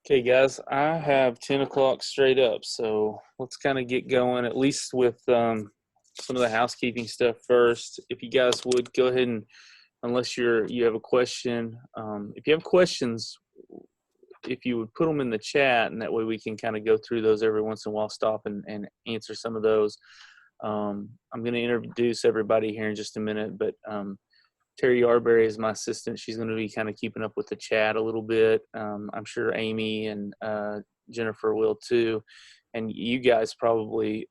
Okay, guys, I have 10 o'clock straight up, so let's kind of get going, at least with some of the housekeeping stuff first. If you guys would go ahead and, unless you have a question, if you have questions, if you would put them in the chat, and that way we can kind of go through those every once in a while, stop and answer some of those. I'm going to introduce everybody here in just a minute, but Terry Yarberry is my assistant. She's going to be kind of keeping up with the chat a little bit. I'm sure Amy and Jennifer will too. And you guys probably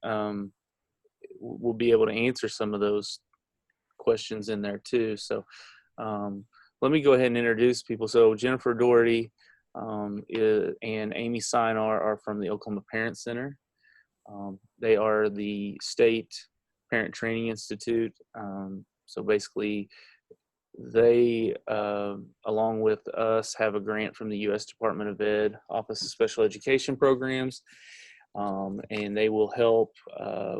will be able to answer some of those questions in there too. So let me go ahead and introduce people. So Jennifer Doherty and Amy Sinar are from the Oklahoma Parent Center. They are the state parent training institute. So basically, they, along with us, have a grant from the U.S. Department of Ed, Office of Special Education Programs, and they will help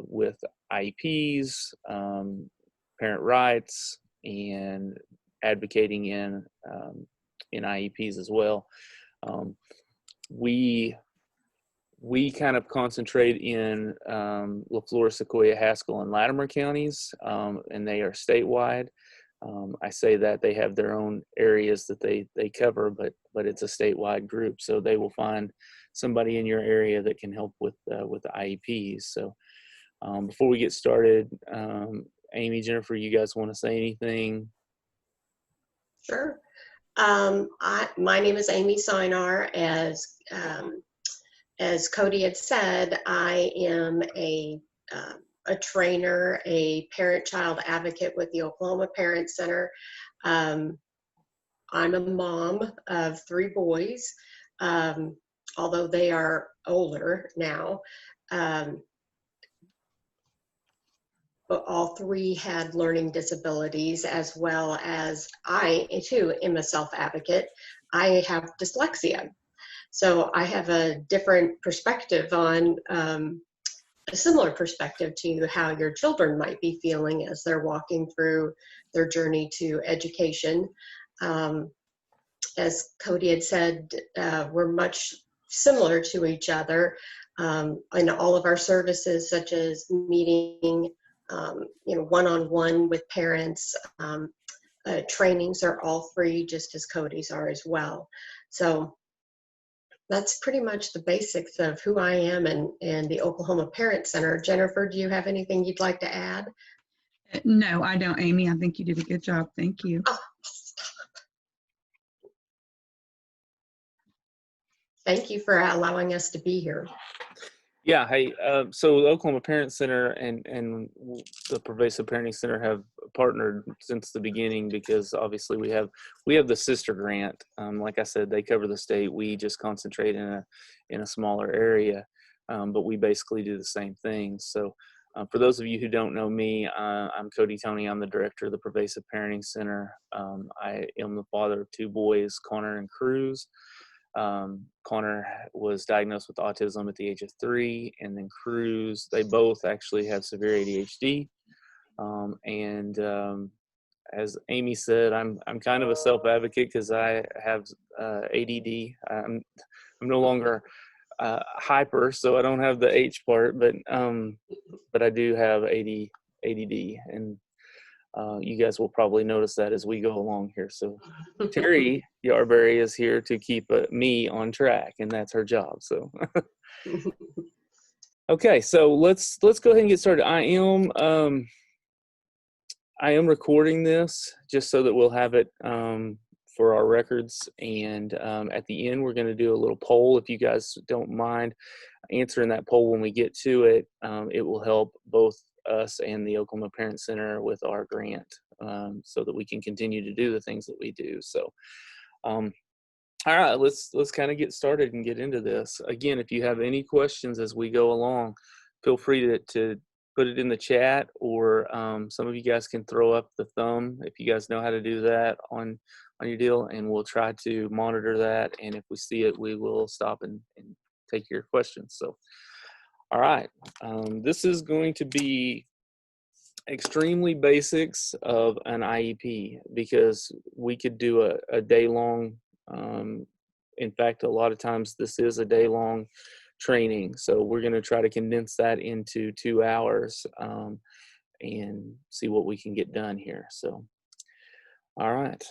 with IEPs, parent rights, and advocating in IEPs as well. We kind of concentrate in LaFleur, Sequoia, Haskell, and Latimer counties, and they are statewide. I say that they have their own areas that they cover, but it's a statewide group, so they will find somebody in your area that can help with the IEPs. So before we get started, Amy, Jennifer, you guys want to say anything? Sure. My name is Amy Sinar. As Cody had said, I am a trainer, a parent-child advocate with the Oklahoma Parent Center. I'm a mom of 3 boys, although they are older now. But all 3 had learning disabilities, as well as I, too, am a self-advocate. I have dyslexia. So I have a different perspective on a similar perspective to how your children might be feeling as they're walking through their journey to education. As Cody had said, we're much similar to each other in all of our services, such as meeting, one-on-one with parents. Trainings are all free, just as Cody's are as well. So that's pretty much the basics of who I am and the Oklahoma Parent Center. Jennifer, do you have anything you'd like to add? No, I don't, Amy. I think you did a good job. Thank you. Oh, stop. Thank you for allowing us to be here. Yeah, hey, so the Oklahoma Parent Center and the Pervasive Parenting Center have partnered since the beginning, because obviously we have the sister grant. Like I said, they cover the state. We just concentrate in a smaller area, but we basically do the same thing. So for those of you who don't know me, I'm Cody Tony. I'm the director of the Pervasive Parenting Center. I am the father of 2 boys, Connor and Cruz. Connor was diagnosed with autism at the age of 3, and then Cruz, they both actually have severe ADHD. As Amy said, I'm kind of a self-advocate because I have ADD. I'm no longer hyper, so I don't have the H part, but I do have ADD, and you guys will probably notice that as we go along here. So Terry Yarberry is here to keep me on track, and that's her job. So okay, so let's go ahead and get started. I am recording this just so that we'll have it for our records, and at the end we're going to do a little poll. If you guys don't mind answering that poll when we get to it, it will help both us and the Oklahoma Parent Center with our grant, so that we can continue to do the things that we do. So all right, let's kind of get started and get into this. Again, if you have any questions as we go along, feel free to put it in the chat, or some of you guys can throw up the thumb if you guys know how to do that on your deal, and we'll try to monitor that, and if we see it, we will stop and take your questions. So all right, this is going to be extremely basics of an IEP, because we could do a day-long In fact, a lot of times this is a day-long training. So we're going to try to condense that into 2 hours and see what we can get done here. So, all right.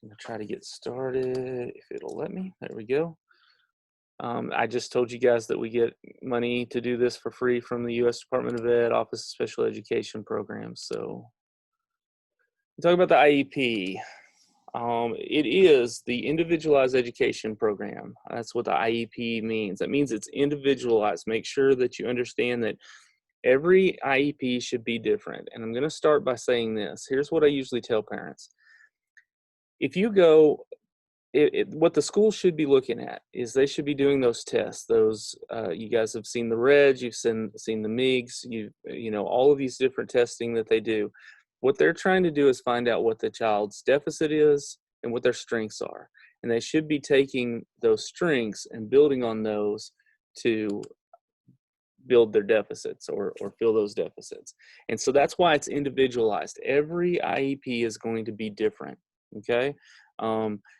I'm going to try to get started if it'll let me. There we go. I just told you guys that we get money to do this for free from the U.S. Department of Ed Office of Special Education Programs. So talk about the IEP. It is the Individualized Education Program. That's what the IEP means. That means it's individualized. Make sure that you understand that every IEP should be different. And I'm going to start by saying this. Here's what I usually tell parents. If you go, what the school should be looking at is they should be doing those tests. Those you guys have seen the REDS, you've seen the MIGs, you know all of these different testing that they do. What they're trying to do is find out what the child's deficit is and what their strengths are, and they should be taking those strengths and building on those to build their deficits or fill those deficits. And so that's why it's individualized. Every IEP is going to be different. Okay.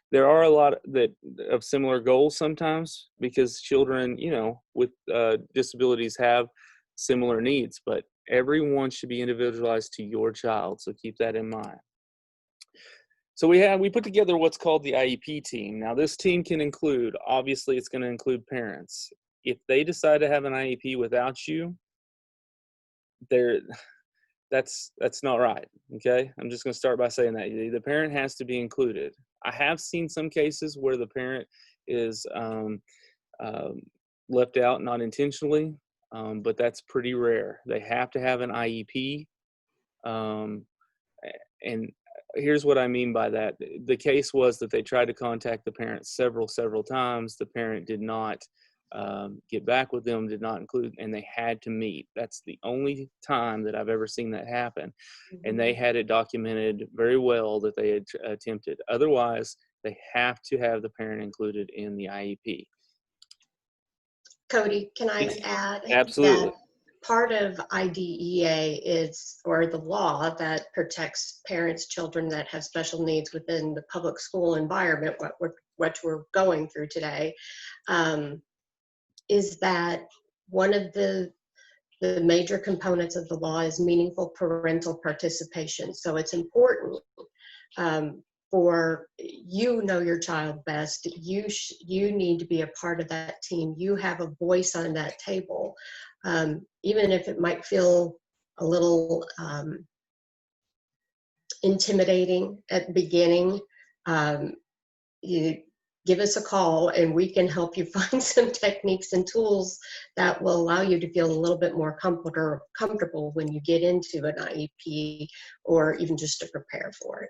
There are a lot of similar goals sometimes because children, you know, with disabilities have similar needs, but everyone should be individualized to your child. So keep that in mind. So we put together what's called the IEP team. Now this team can include, obviously it's going to include parents. If they decide to have an IEP without you, that's not right. Okay, I'm just going to start by saying that the parent has to be included. I have seen some cases where the parent is left out, not intentionally, but that's pretty rare. They have to have an IEP, and here's what I mean by that. The case was that they tried to contact the parent several times. The parent did not get back with them, did not include, and they had to meet. That's the only time that I've ever seen that happen. And they had it documented very well that they had attempted. Otherwise, they have to have the parent included in the IEP. Cody, can I add Absolutely. that part of IDEA is, or the law that protects parents, children that have special needs within the public school environment, what we're going through today, is that one of the major components of the law is meaningful parental participation. So it's important for you know your child best. You need to be a part of that team. You have a voice on that table, even if it might feel a little intimidating at the beginning. You give us a call and we can help you find some techniques and tools that will allow you to feel a little bit more comfortable when you get into an IEP or even just to prepare for it.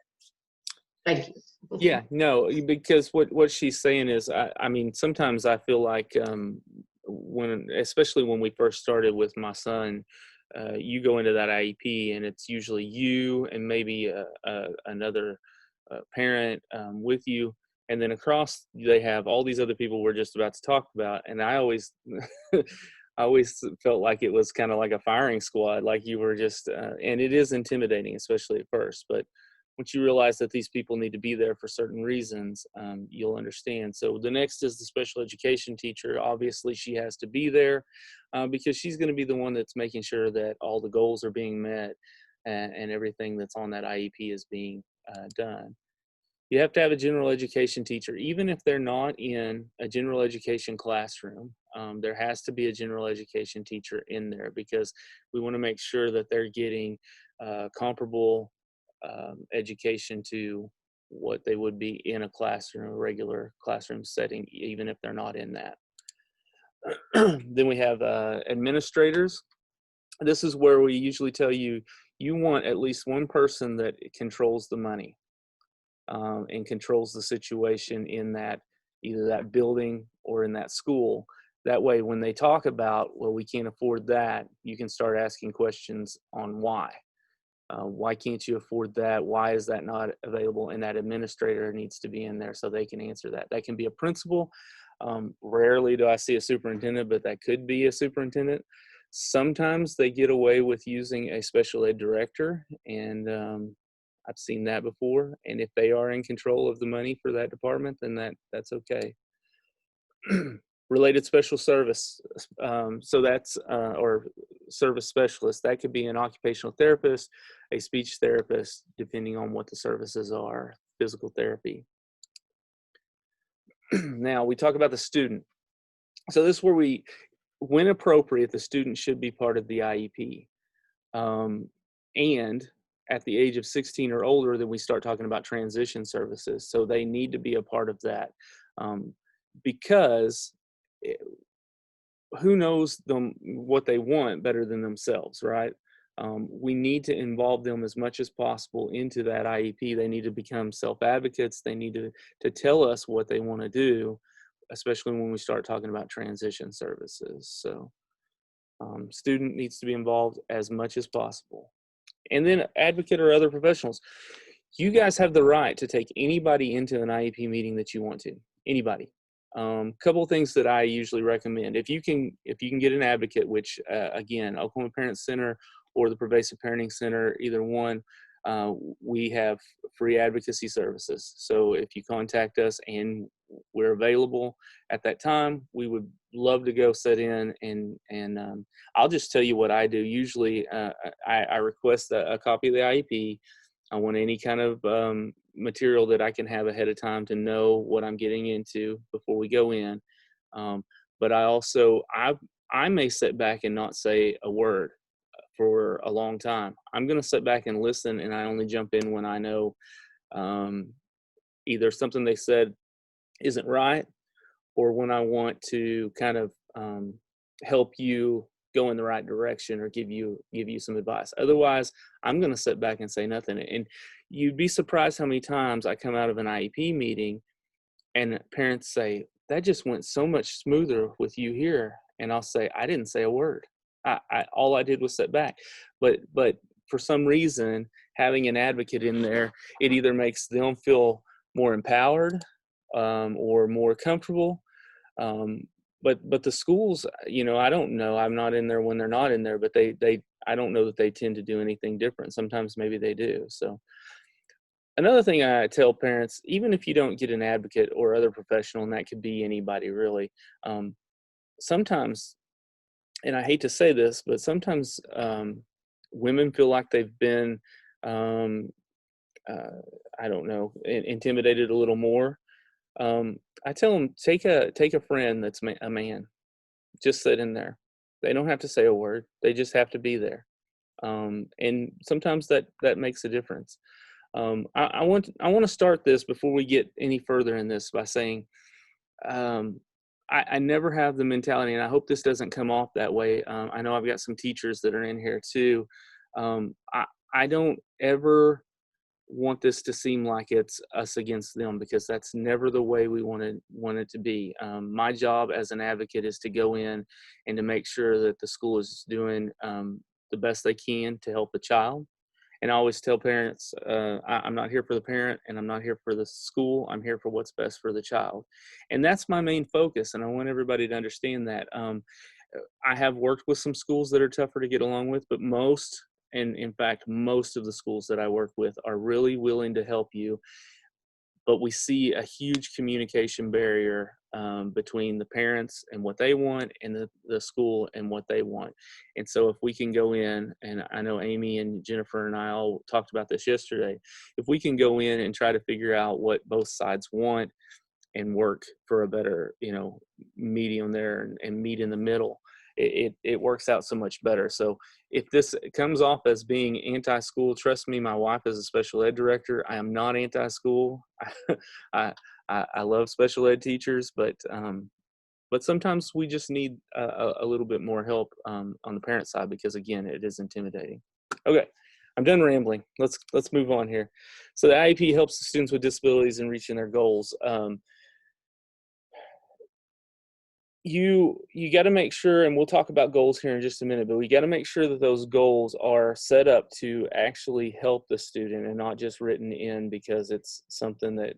Thank you. Yeah, no, because what she's saying is, I mean, sometimes I feel like especially when we first started with my son, you go into that IEP and it's usually you and maybe another parent with you. And then across, they have all these other people we're just about to talk about. And I always, I always felt like it was kind of like a firing squad, like you were just, and it is intimidating, especially at first. But once you realize that these people need to be there for certain reasons, you'll understand. So the next is the special education teacher. Obviously, she has to be there because she's going to be the one that's making sure that all the goals are being met and everything that's on that IEP is being done. You have to have a general education teacher, even if they're not in a general education classroom. There has to be a general education teacher in there because we want to make sure that they're getting comparable education to what they would be in a classroom, a regular classroom setting, even if they're not in that. Then we have administrators. This is where we usually tell you, you want at least one person that controls the money. And controls the situation in that either that building or in that school. That way, when they talk about, well, we can't afford that, you can start asking questions on why. Why can't you afford that? Why is that not available? And that administrator needs to be in there so they can answer that. That can be a principal. Rarely do I see a superintendent, but that could be a superintendent. Sometimes they get away with using a special ed director, and I've seen that before. And if they are in control of the money for that department, then that's okay. Related special service. So that's, or service specialist. That could be an occupational therapist, a speech therapist, depending on what the services are, physical therapy. Now we talk about the student. So this is where when appropriate, the student should be part of the IEP. And at the age of 16 or older, then we start talking about transition services. So they need to be a part of that, because who knows them what they want better than themselves, right? We need to involve them as much as possible into that IEP. They need to become self-advocates. They need to tell us what they want to do, especially when we start talking about transition services. So student needs to be involved as much as possible. And then advocate or other professionals. You guys have the right to take anybody into an IEP meeting that you want to, anybody. Couple of things that I usually recommend. If you can get an advocate, which again, Oklahoma Parent Center or the Pervasive Parenting Center, either one, we have free advocacy services. So if you contact us and we're available at that time, we would love to go sit in and I'll just tell you what I do. Usually I request a copy of the IEP. I want any kind of material that I can have ahead of time to know what I'm getting into before we go in. But I may sit back and not say a word for a long time. I'm going to sit back and listen, and I only jump in when I know either something they said isn't right, or when I want to kind of help you go in the right direction or give you some advice. Otherwise, I'm going to sit back and say nothing. And you'd be surprised how many times I come out of an IEP meeting and parents say, that just went so much smoother with you here. And I'll say, I didn't say a word. All I did was sit back. But for some reason, having an advocate in there, it either makes them feel more empowered or more comfortable. But the schools, I don't know. I'm not in there when they're not in there, but I don't know that they tend to do anything different. Sometimes maybe they do. So another thing I tell parents, even if you don't get an advocate or other professional, and that could be anybody really, sometimes, and I hate to say this, but sometimes women feel like they've been, I don't know, intimidated a little more. I tell them, take a friend that's a man, just sit in there. They don't have to say a word. They just have to be there. And sometimes that makes a difference. I want to start this before we get any further in this by saying, I never have the mentality, and I hope this doesn't come off that way. I know I've got some teachers that are in here too. I don't ever want this to seem like it's us against them, because that's never the way we want it to be. My job as an advocate is to go in and to make sure that the school is doing the best they can to help the child. And I always tell parents, I'm not here for the parent and I'm not here for the school. I'm here for what's best for the child. And that's my main focus. And I want everybody to understand that. I have worked with some schools that are tougher to get along with, but in fact, most of the schools that I work with are really willing to help you. But we see a huge communication barrier between the parents and what they want and the school and what they want. And so if we can go in, and I know Amy and Jennifer and I all talked about this yesterday, if we can go in and try to figure out what both sides want and work for a better, medium there and meet in the middle, it works out so much better. So if this comes off as being anti-school, trust me, my wife is a special ed director. I am not anti-school. I love special ed teachers, but sometimes we just need a little bit more help on the parent side, because again, it is intimidating. Okay, I'm done rambling. Let's move on here. So the IEP helps the students with disabilities in reaching their goals. You got to make sure, and we'll talk about goals here in just a minute, but we got to make sure that those goals are set up to actually help the student and not just written in because it's something that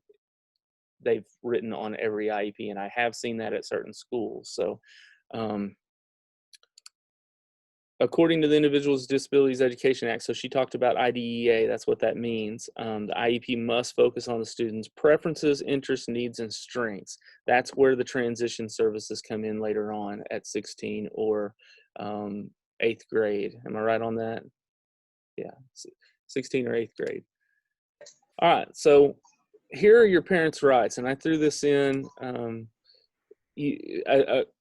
they've written on every IEP. And I have seen that at certain schools. So according to the Individuals with Disabilities Education Act, so she talked about IDEA, that's what that means. The IEP must focus on the student's preferences, interests, needs, and strengths. That's where the transition services come in later on at 16 or 8th grade. Am I right on that? Yeah, 16 or 8th grade. All right, so here are your parents' rights, and I threw this in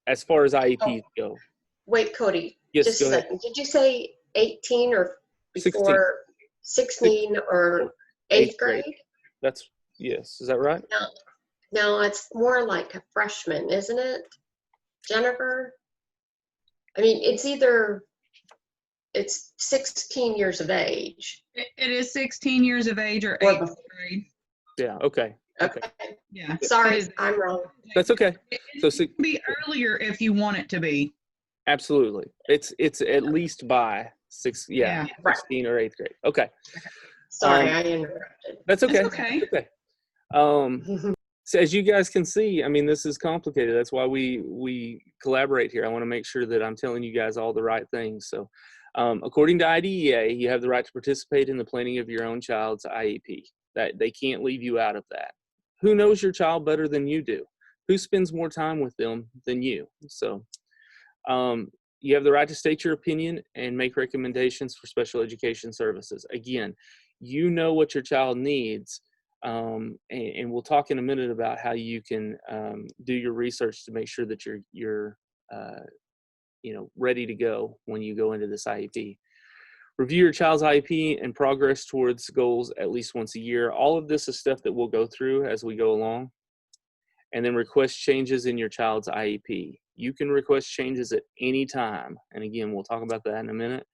as far as IEPs go. Wait, Cody, Yes, just go a ahead. second. Did you say 18 or 16. before 16 or 8th grade? That's, yes, is that right? No, it's more like a freshman, isn't it, Jennifer? I mean, it's 16 years of age. It is 16 years of age or Or 8th grade. Yeah, okay. Okay. Yeah. Sorry, It is- I'm wrong. That's okay. It can be earlier if you want it to be. Absolutely. It's at least by 16 or 8th grade. Okay. Sorry, I interrupted. That's okay. It's okay. That's okay. So as you guys can see, I mean, this is complicated. That's why we collaborate here. I want to make sure that I'm telling you guys all the right things. So according to IDEA, you have the right to participate in the planning of your own child's IEP. That they can't leave you out of that. Who knows your child better than you do? Who spends more time with them than you? So you have the right to state your opinion and make recommendations for special education services. Again, you know what your child needs. And we'll talk in a minute about how you can do your research to make sure that you're ready to go when you go into this IEP. Review your child's IEP and progress towards goals at least once a year. All of this is stuff that we'll go through as we go along. And then request changes in your child's IEP. You can request changes at any time. And again, we'll talk about that in a minute.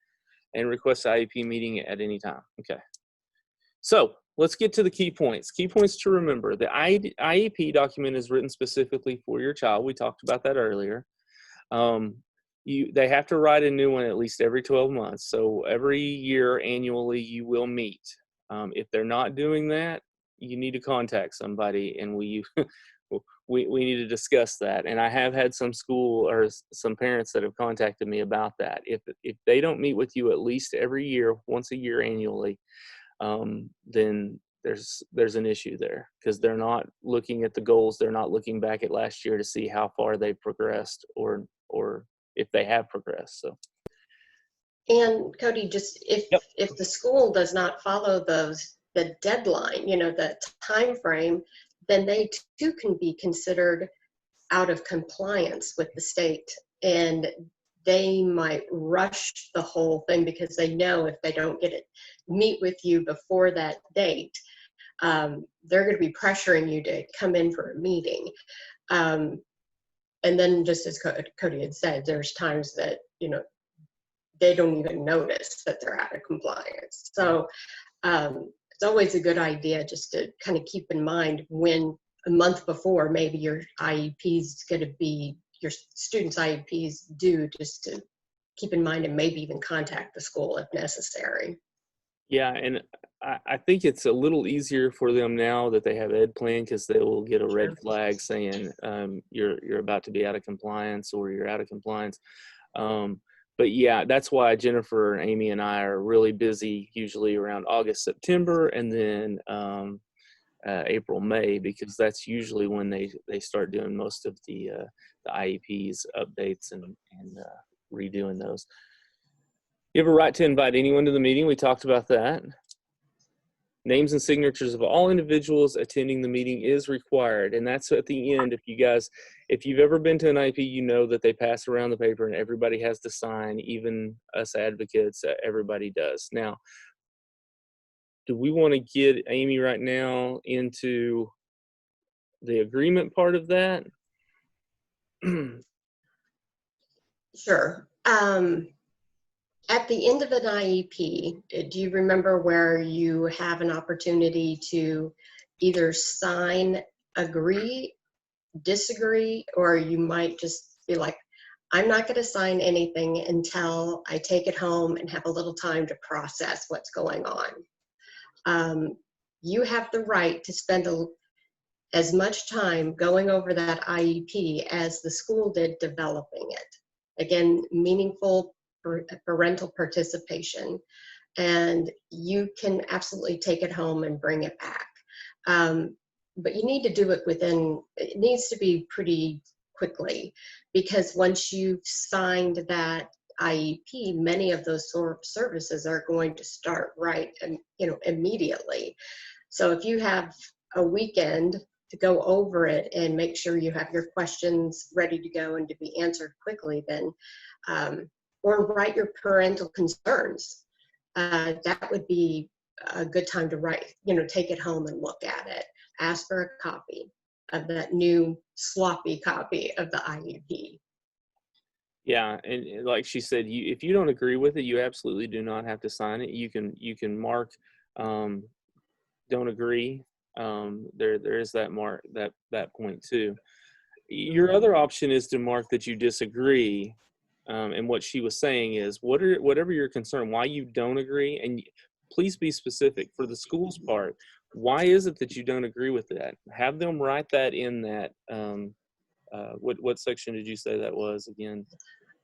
And request the IEP meeting at any time. Okay. So let's get to the key points. Key points to remember. The IEP document is written specifically for your child. We talked about that earlier. They have to write a new one at least every 12 months. So every year, annually, you will meet. If they're not doing that, you need to contact somebody, and we need to discuss that. And I have had some parents that have contacted me about that. If they don't meet with you at least every year, once a year annually, then there's an issue there, because they're not looking at the goals. They're not looking back at last year to see how far they've progressed or if they have progressed. So. And Cody, just if the school does not follow the deadline, the time frame, then they too can be considered out of compliance with the state, and they might rush the whole thing because they know if they don't meet with you before that date, they're going to be pressuring you to come in for a meeting. And then, just as Cody had said, there's times that they don't even notice that they're out of compliance. So it's always a good idea just to kind of keep in mind when a month before maybe your IEP is going to be, your student's IEP is due, just to keep in mind and maybe even contact the school if necessary. Yeah, and I think it's a little easier for them now that they have Ed Plan, because they will get a red flag saying you're about to be out of compliance or you're out of compliance. But yeah, that's why Jennifer, Amy, and I are really busy usually around August, September, and then April, May, because that's usually when they start doing most of the IEPs updates and redoing those. You have a right to invite anyone to the meeting. We talked about that. Names and signatures of all individuals attending the meeting is required. And that's at the end. If you've ever been to an IEP, you know that they pass around the paper and everybody has to sign, even us advocates, everybody does. Now, do we want to get Amy right now into the agreement part of that? Sure. At the end of an IEP, do you remember where you have an opportunity to either sign, agree, disagree, or you might just be like, I'm not going to sign anything until I take it home and have a little time to process what's going on. You have the right to spend as much time going over that IEP as the school did developing it. Again, meaningful parental participation, and you can absolutely take it home and bring it back. But you need to do it it needs to be pretty quickly, because once you've signed that IEP, many of those sort of services are going to start immediately. So if you have a weekend to go over it and make sure you have your questions ready to go and to be answered quickly, then, or write your parental concerns, that would be a good time to take it home and look at it. Ask for a copy of that new sloppy copy of the IEP. Yeah, and like she said, if you don't agree with it, you absolutely do not have to sign it. You can mark don't agree. There is that mark, that point too. Your other option is to mark that you disagree. And what she was saying is, whatever your concern, why you don't agree, and please be specific for the school's part. Why is it that you don't agree with that? Have them write that in that. What section did you say that was again?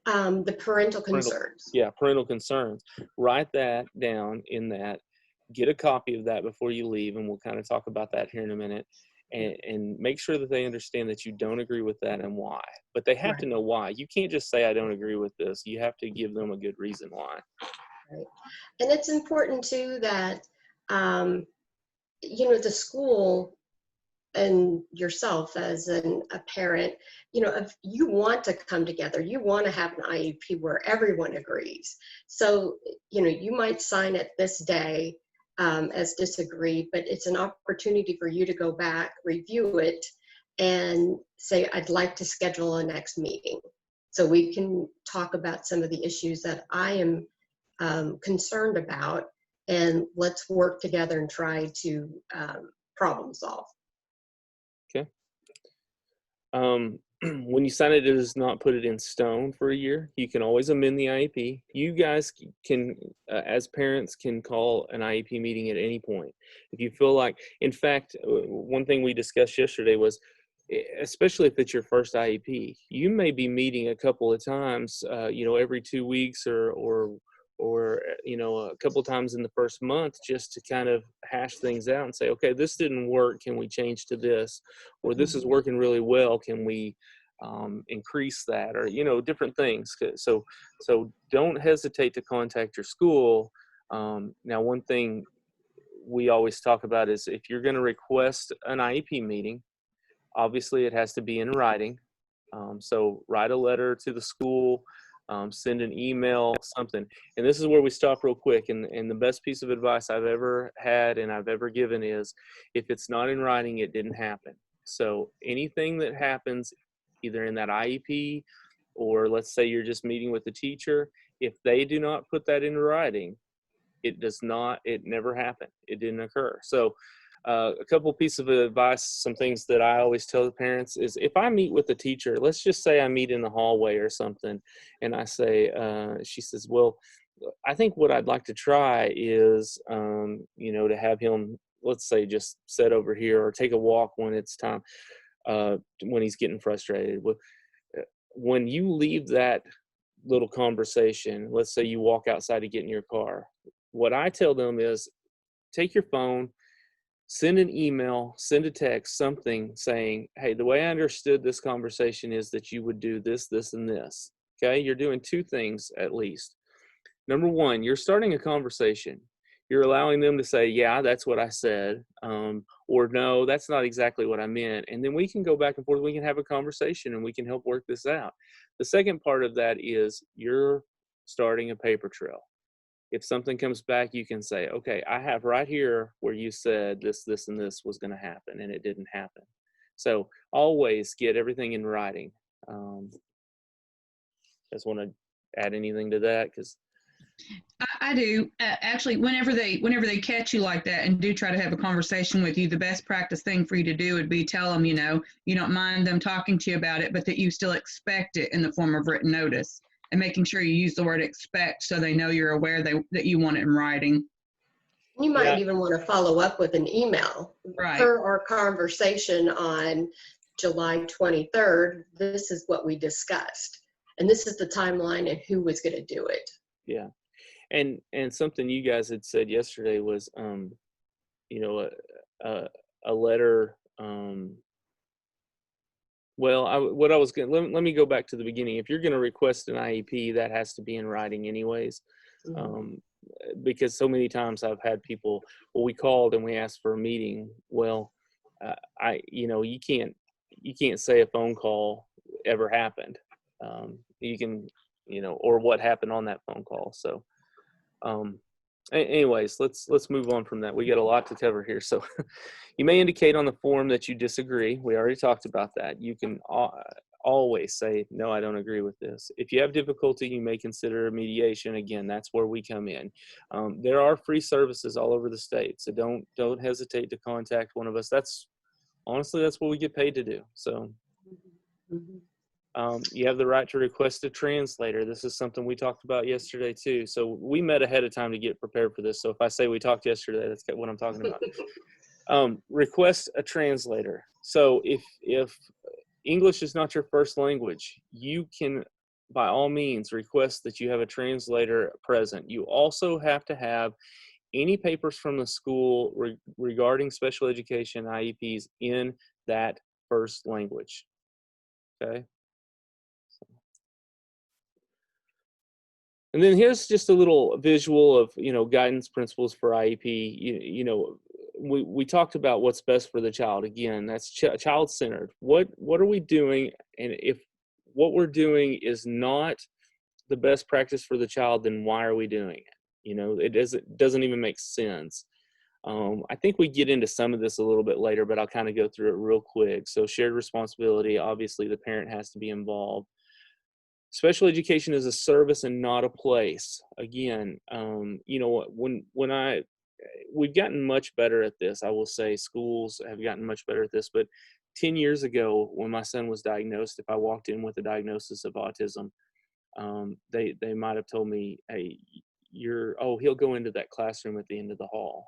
The parental concerns. Parental concerns. Write that down in that. Get a copy of that before you leave, and we'll kind of talk about that here in a minute. And make sure that they understand that you don't agree with that and why. But they have to know why. You can't just say, I don't agree with this. You have to give them a good reason why. Right. And it's important too that, the school and yourself as a parent, if you want to come together, you want to have an IEP where everyone agrees. So, you might sign it this day as disagree, but it's an opportunity for you to go back, review it, and say, I'd like to schedule a next meeting so we can talk about some of the issues that I am concerned about, and let's work together and try to problem solve. Okay. When you sign it, it does not put it in stone for a year. You can always amend the IEP. You guys can, as parents, can call an IEP meeting at any point. If you feel like, in fact, one thing we discussed yesterday was, especially if it's your first IEP, you may be meeting a couple of times, every 2 weeks or a couple times in the first month, just to kind of hash things out and say, okay, this didn't work. Can we change to this? Or this is working really well. Can we increase that? Or, different things. So don't hesitate to contact your school. Now, one thing we always talk about is, if you're going to request an IEP meeting, obviously it has to be in writing. So write a letter to the school. Send an email, something. And this is where we stop real quick. And the best piece of advice I've ever had and I've ever given is, if it's not in writing, it didn't happen. So anything that happens either in that IEP, or let's say you're just meeting with the teacher, if they do not put that in writing, it never happened. It didn't occur. So a couple pieces of advice, some things that I always tell the parents is, if I meet with a teacher, let's just say I meet in the hallway or something, and I say, she says, well, I think what I'd like to try is, to have him, let's say, just sit over here or take a walk when it's time, when he's getting frustrated. When you leave that little conversation, let's say you walk outside to get in your car, what I tell them is, take your phone, send an email, send a text, something saying, hey, the way I understood this conversation is that you would do this, this, and this. Okay, you're doing two things at least. Number one, you're starting a conversation. You're allowing them to say, yeah, that's what I said, or no, that's not exactly what I meant. And then we can go back and forth. We can have a conversation and we can help work this out. The second part of that is, you're starting a paper trail. If something comes back, you can say, okay, I have right here where you said this, this, and this was going to happen, and it didn't happen. So always get everything in writing. Just want to add anything to that? Because I do. Actually, whenever they catch you like that and do try to have a conversation with you, the best practice thing for you to do would be tell them, you don't mind them talking to you about it, but that you still expect it in the form of written notice. And making sure you use the word expect so they know you're aware that you want it in writing. You might even want to follow up with an email. Right. Per our conversation on July 23rd, this is what we discussed. and this is the timeline and who was going to do it. Yeah. And something you guys had said yesterday was, you know, a letter. Well, what I was going to, let me go back to the beginning. If you're going to request an IEP, that has to be in writing anyways. Because so many times I've had people, well, we called and we asked for a meeting. Well, you can't say a phone call ever happened. You can, or what happened on that phone call. So, anyways, let's move on from that. We got a lot to cover here. So you may indicate on the form that you disagree. We already talked about that. You can always say, no, I don't agree with this. If you have difficulty, you may consider mediation. Again, that's where we come in. There are free services all over the state. So don't hesitate to contact one of us. Honestly, that's what we get paid to do. So you have the right to request a translator. This is something we talked about yesterday too. So we met ahead of time to get prepared for this. So if I say we talked yesterday, that's what I'm talking about. Request a translator. So if English is not your first language, you can, by all means, request that you have a translator present. You also have to have any papers from the school regarding special education IEPs in that first language. Okay. And then here's just a little visual of, guidance principles for IEP. We talked about what's best for the child. Again, that's child-centered. What are we doing? And if what we're doing is not the best practice for the child, then why are we doing it? It doesn't even make sense. I think we get into some of this a little bit later, but I'll kind of go through it real quick. So shared responsibility, obviously the parent has to be involved. Special education is a service and not a place. Again, we've gotten much better at this. I will say schools have gotten much better at this, but 10 years ago when my son was diagnosed, if I walked in with a diagnosis of autism, they might have told me, hey, he'll go into that classroom at the end of the hall.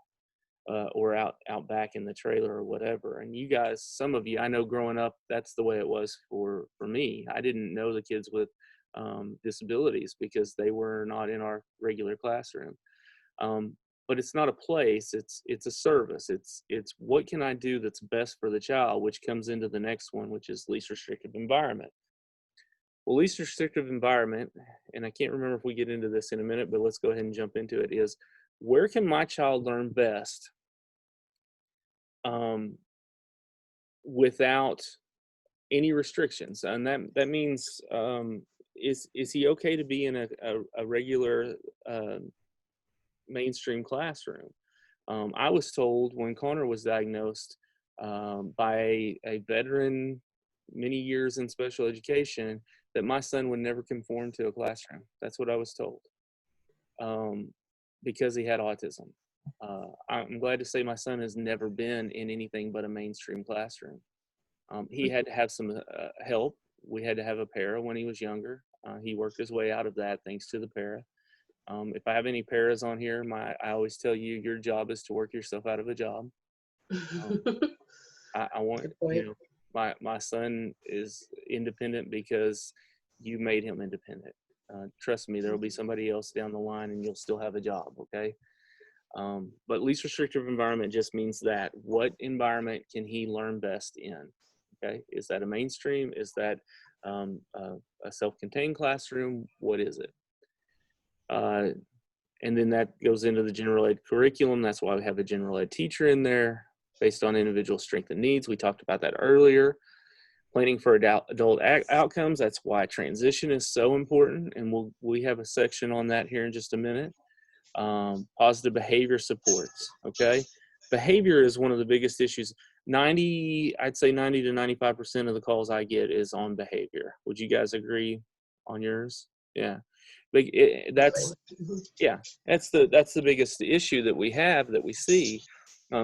Or out back in the trailer or whatever. And you guys, some of you, I know growing up, that's the way it was for me. I didn't know the kids with disabilities because they were not in our regular classroom. But it's not a place, it's a service. It's what can I do that's best for the child, which comes into the next one, which is least restrictive environment. Well, least restrictive environment, and I can't remember if we get into this in a minute, but let's go ahead and jump into it, is where can my child learn best without any restrictions? And that means, is he okay to be in a regular mainstream classroom? I was told when Connor was diagnosed by a veteran, many years in special education, that my son would never conform to a classroom. That's what I was told, because he had autism. I'm glad to say my son has never been in anything but a mainstream classroom. He had to have some help. We had to have a para when he was younger. He worked his way out of that thanks to the para. If I have any paras on here, I always tell you, your job is to work yourself out of a job. I want, my son is independent because you made him independent. Trust me, there will be somebody else down the line and you'll still have a job, okay? But least restrictive environment just means that what environment can he learn best in? Okay, is that a mainstream? Is that a self-contained classroom? What is it? And then that goes into the general ed curriculum. That's why we have a general ed teacher in there based on individual strength and needs. We talked about that earlier. Planning for adult outcomes. That's why transition is so important. And we have a section on that here in just a minute. Positive behavior supports. Okay. Behavior is one of the biggest issues. I'd say 90 to 95% of the calls I get is on behavior. Would you guys agree on yours? Yeah. That's the biggest issue that we have, that we see.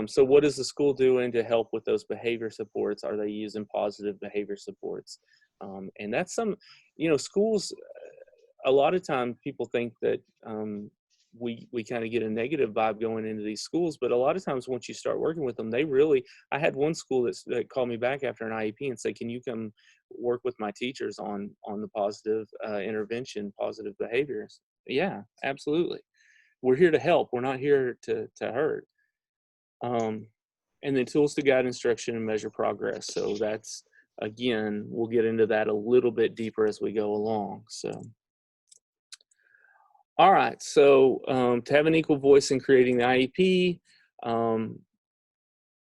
So what is the school doing to help with those behavior supports? Are they using positive behavior supports? And that's schools, a lot of times people think that we kind of get a negative vibe going into these schools. But a lot of times once you start working with them, I had one school that called me back after an IEP and said, can you come work with my teachers on the positive intervention, positive behaviors? Yeah, absolutely. We're here to help. We're not here to hurt. And then tools to guide instruction and measure progress. So that's, again, we'll get into that a little bit deeper as we go along. So, all right. So to have an equal voice in creating the IEP,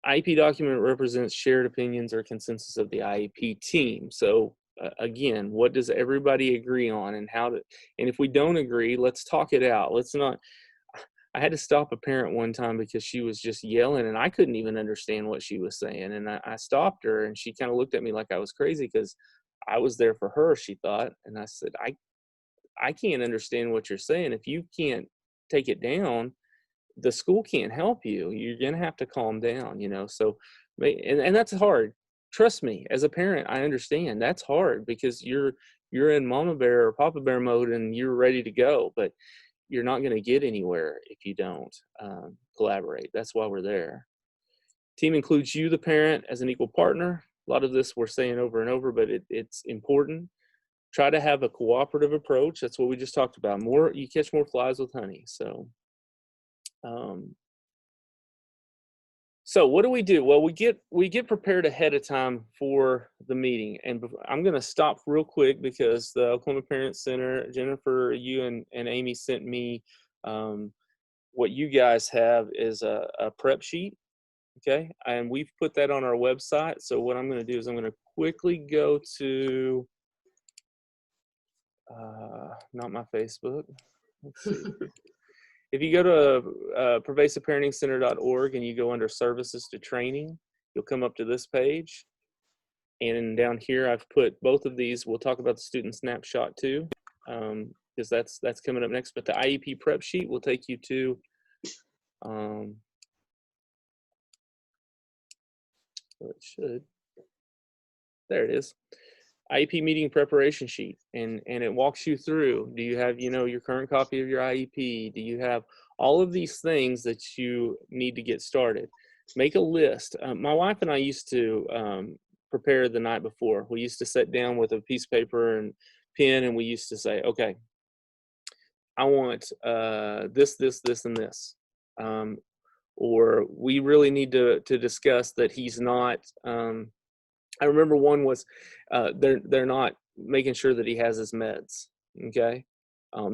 IEP document represents shared opinions or consensus of the IEP team. So again, what does everybody agree on, and and if we don't agree, let's talk it out. Let's not. I had to stop a parent one time because she was just yelling and I couldn't even understand what she was saying. And I stopped her, and she kind of looked at me like I was crazy because I was there for her, she thought. And I said, I can't understand what you're saying. If you can't take it down, the school can't help you. You're going to have to calm down, So, and that's hard. Trust me, as a parent, I understand that's hard because you're in mama bear or papa bear mode and you're ready to go. But you're not going to get anywhere if you don't collaborate. That's why we're there. Team includes you, the parent, as an equal partner. A lot of this we're saying over and over, but it's important. Try to have a cooperative approach. That's what we just talked about. You catch more flies with honey. So, so what do we do? Well, we get prepared ahead of time for the meeting, and I'm going to stop real quick because the Oklahoma Parent Center, Jennifer, you and Amy sent me what you guys have is a prep sheet, okay? And we've put that on our website. So what I'm going to do is I'm going to quickly go to not my Facebook. Let's see. If you go to pervasiveparentingcenter.org and you go under services to training, you'll come up to this page. And down here, I've put both of these. We'll talk about the student snapshot too, because that's coming up next. But the IEP prep sheet will take you to it should. There it is. IEP meeting preparation sheet, and it walks you through. Do you have your current copy of your IEP? Do you have all of these things that you need to get started? Make a list. My wife and I used to prepare the night before. We used to sit down with a piece of paper and pen, and we used to say, okay, I want this, and this. Or we really need to discuss that he's not I remember one was they're not making sure that he has his meds. Okay.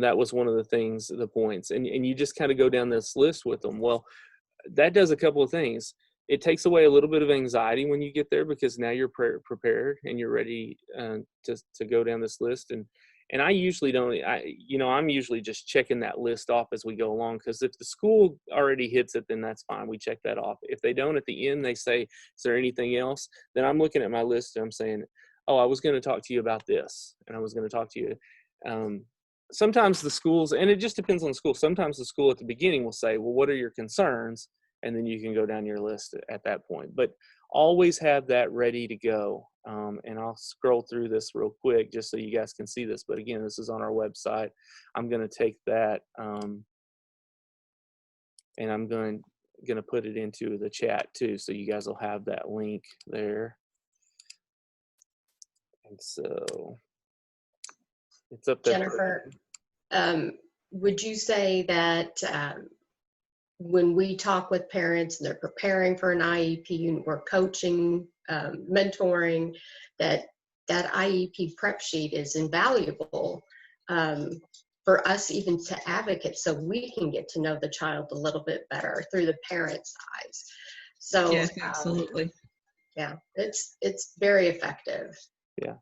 That was one of the points. And you just kind of go down this list with them. Well, that does a couple of things. It takes away a little bit of anxiety when you get there because now you're prepared and you're ready to go down this list. And I usually don't, I'm usually just checking that list off as we go along, because if the school already hits it, then that's fine. We check that off. If they don't, at the end, they say, is there anything else? Then I'm looking at my list and I'm saying, oh, I was going to talk to you about this. And I was going to talk to you. Sometimes the schools, and it just depends on the school. Sometimes the school at the beginning will say, well, what are your concerns? And then you can go down your list at that point. But always have that ready to go. And I'll scroll through this real quick just so you guys can see this. But again, this is on our website. I'm going to take that and I'm going to put it into the chat too, so you guys will have that link there. And so it's up there. Jennifer, would you say that when we talk with parents and they're preparing for an IEP and we're coaching, mentoring, that IEP prep sheet is invaluable for us even to advocate, so we can get to know the child a little bit better through the parent's eyes. So yes, absolutely. Yeah, it's very effective. Yeah.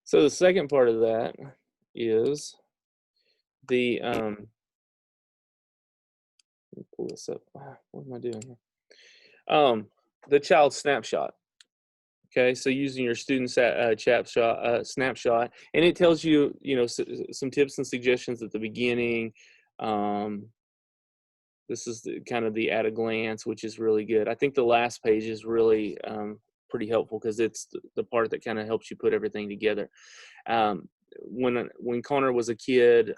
So the second part of that is the let me pull this up. What am I doing here? The child snapshot. Okay, so using your student snapshot, and it tells you, some tips and suggestions at the beginning. This is kind of the at a glance, which is really good. I think the last page is really pretty helpful because it's the part that kind of helps you put everything together. When Connor was a kid,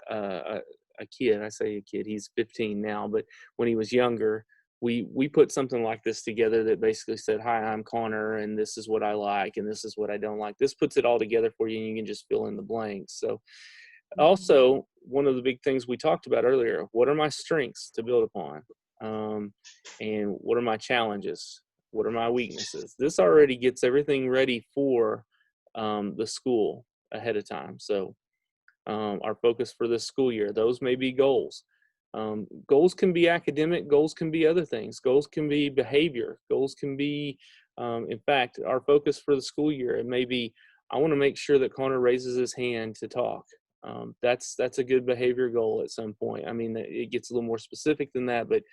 a kid, I say a kid, he's 15 now, but when he was younger, we put something like this together that basically said, hi, I'm Connor, and this is what I like, and this is what I don't like. This puts it all together for you, and you can just fill in the blanks. So also, one of the big things we talked about earlier, what are my strengths to build upon? And what are my challenges? What are my weaknesses? This already gets everything ready for the school ahead of time. So our focus for this school year, those may be goals. Goals can be academic, goals can be other things, goals can be behavior, goals can be, in fact, our focus for the school year, it may be, I want to make sure that Connor raises his hand to talk. That's a good behavior goal at some point. I mean, it gets a little more specific than that, but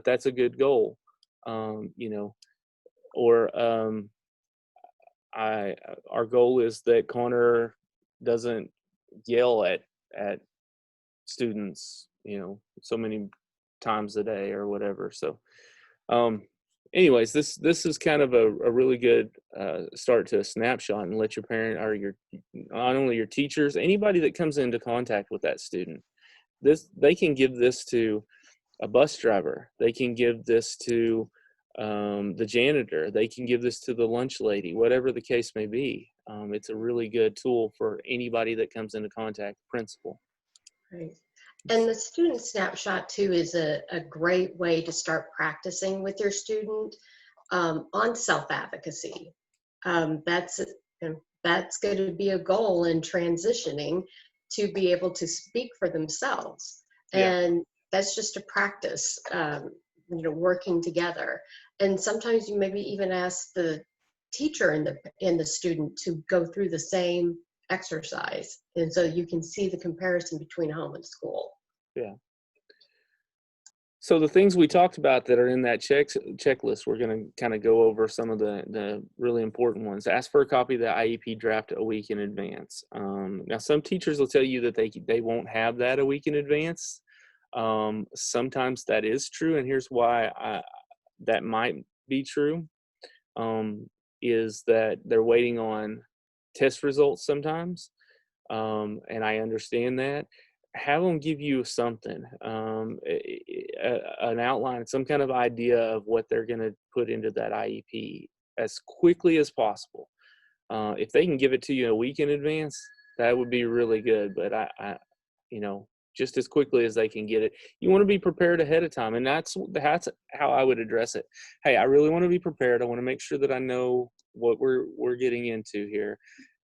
that's a good goal. You know, or our goal is that Connor doesn't yell at students, you know, so many times a day or whatever. So anyways, this is kind of a really good start to a snapshot, and let your parent or your, not only your teachers, anybody that comes into contact with that student, they can give this to a bus driver, they can give this to the janitor, they can give this to the lunch lady, whatever the case may be. It's a really good tool for anybody that comes into contact with principal. Right. And the student snapshot too is a great way to start practicing with your student on self-advocacy. That's going to be a goal in transitioning to be able to speak for themselves. Yeah. And that's just a practice, you know, working together. And sometimes you maybe even ask the teacher and the student to go through the same exercise, and so you can see the comparison between home and school. Yeah. So the things we talked about that are in that checklist, we're going to kind of go over some of the really important ones. Ask for a copy of the IEP draft a week in advance. Now, some teachers will tell you that they won't have that a week in advance. Sometimes that is true, and here's why that might be true. Is that they're waiting on test results sometimes, and I understand that. Have them give you something, an outline, some kind of idea of what they're going to put into that IEP as quickly as possible. If they can give it to you a week in advance, that would be really good. But I you know, just as quickly as they can get it, you want to be prepared ahead of time, and that's how I would address it. Hey, I really want to be prepared. I want to make sure that I know what we're getting into here,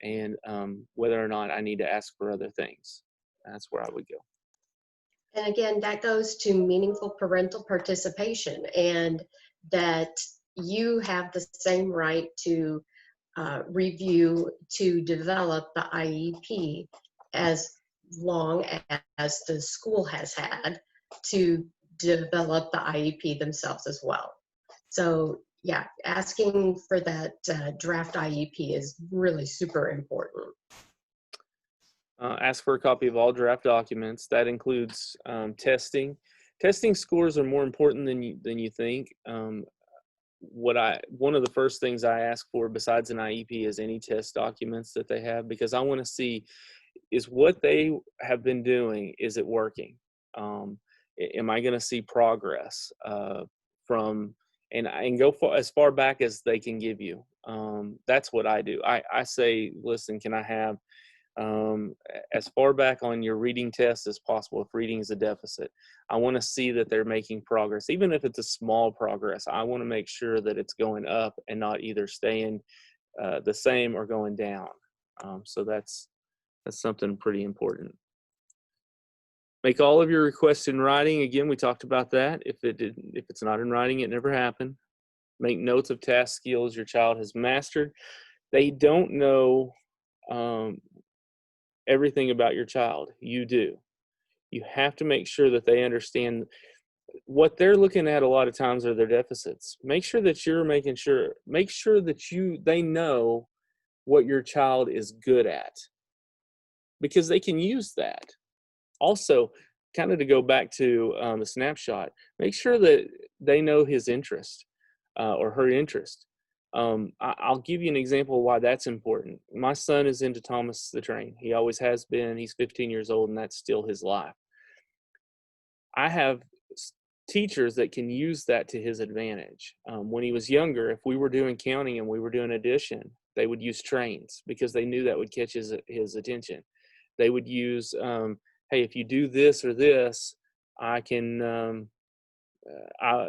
and whether or not I need to ask for other things. That's where I would go. And again, that goes to meaningful parental participation, and that you have the same right to review, to develop the IEP as long as the school has had to develop the IEP themselves as well. So yeah, asking for that draft IEP is really super important. Ask for a copy of all draft documents. That includes testing. Testing scores are more important than you think. One of the first things I ask for besides an IEP is any test documents that they have, because I want to see, is what they have been doing, is it working? Am I going to see progress from, and go as far back as they can give you? That's what I do. I say, listen, can I have as far back on your reading test as possible if reading is a deficit? I want to see that they're making progress, even if it's a small progress. I want to make sure that it's going up and not either staying the same or going down. So that's something pretty important. Make all of your requests in writing. Again, we talked about that. If it's not in writing, it never happened. Make notes of task skills your child has mastered. They don't know everything about your child. You do. You have to make sure that they understand what they're looking at. A lot of times are their deficits. Make sure that they know what your child is good at, because they can use that. Also, kind of to go back to the snapshot, make sure that they know his interest or her interest. I'll give you an example of why that's important. My son is into Thomas the Train. He always has been. He's 15 years old, and that's still his life. I have teachers that can use that to his advantage. When he was younger, if we were doing counting and we were doing addition, they would use trains because they knew that would catch his attention. They would use, hey, if you do this or this, I can,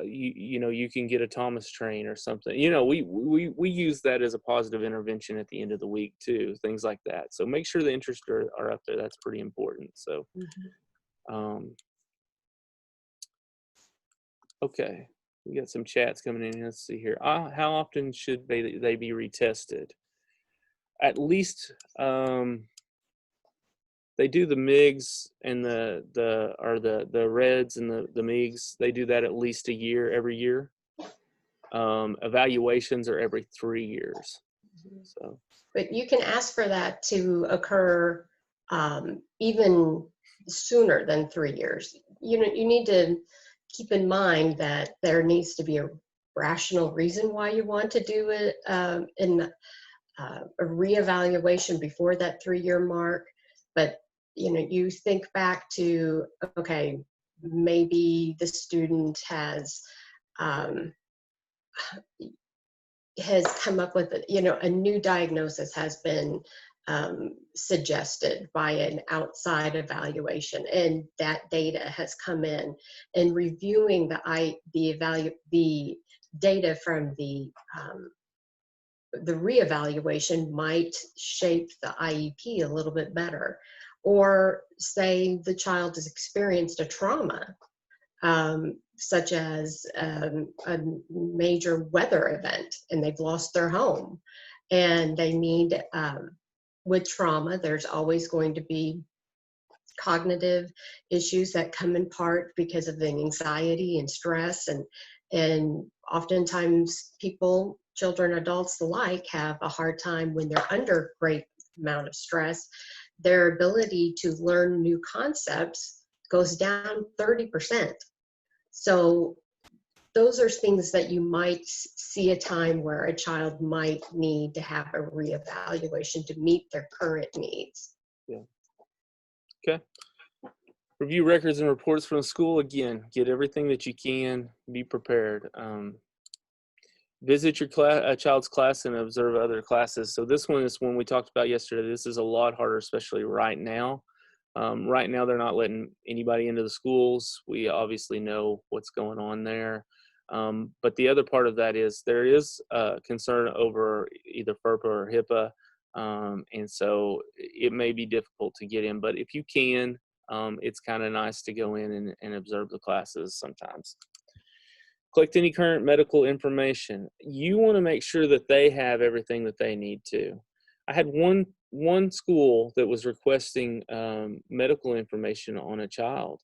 you can get a Thomas train or something. We use that as a positive intervention at the end of the week too, things like that. So make sure the interests are up there. That's pretty important. So, okay, we got some chats coming in. Let's see here. How often should they be retested? At least, they do the MIGs and the reds and the MIGs. They do that at least every year. Evaluations are every 3 years. So, but you can ask for that to occur even sooner than 3 years. You need to keep in mind that there needs to be a rational reason why you want to do it in a reevaluation before that 3-year mark. But you think back to, okay, maybe the student has come up with a new diagnosis has been suggested by an outside evaluation, and that data has come in, and reviewing the data from the reevaluation might shape the IEP a little bit better. Or say the child has experienced a trauma, such as a major weather event, and they've lost their home, and they need, with trauma, there's always going to be cognitive issues that come in part because of the anxiety and stress, and oftentimes people, children, adults alike, have a hard time when they're under great amount of stress. Their ability to learn new concepts goes down 30%. So those are things that you might see a time where a child might need to have a reevaluation to meet their current needs. yeah. Okay. Review records and reports from the school. Again, get everything that you can. Be prepared. Visit your child's class and observe other classes. So this one is one we talked about yesterday. This is a lot harder, especially right now. Right now, they're not letting anybody into the schools. We obviously know what's going on there. But the other part of that is there is concern over either FERPA or HIPAA. And so it may be difficult to get in. But if you can, it's kind of nice to go in and observe the classes sometimes. Collect any current medical information. You want to make sure that they have everything that they need to. I had one school that was requesting medical information on a child.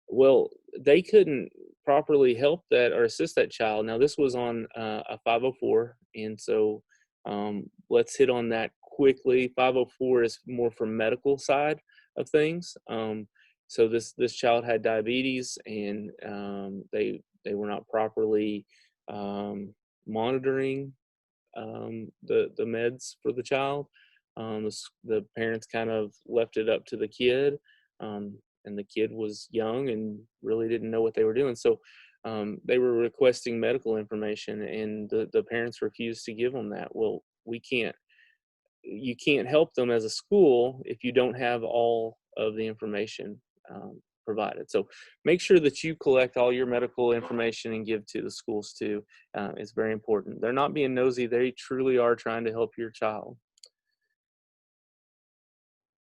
Well, they couldn't properly help that or assist that child. Now, this was on a 504, and so let's hit on that quickly. 504 is more from medical side of things. So this child had diabetes, and they were not properly monitoring the meds for the child. The parents kind of left it up to the kid, and the kid was young and really didn't know what they were doing. So they were requesting medical information, and the parents refused to give them that. Well, you can't help them as a school if you don't have all of the information provided. So make sure that you collect all your medical information and give to the schools too. It's very important. They're not being nosy. They truly are trying to help your child.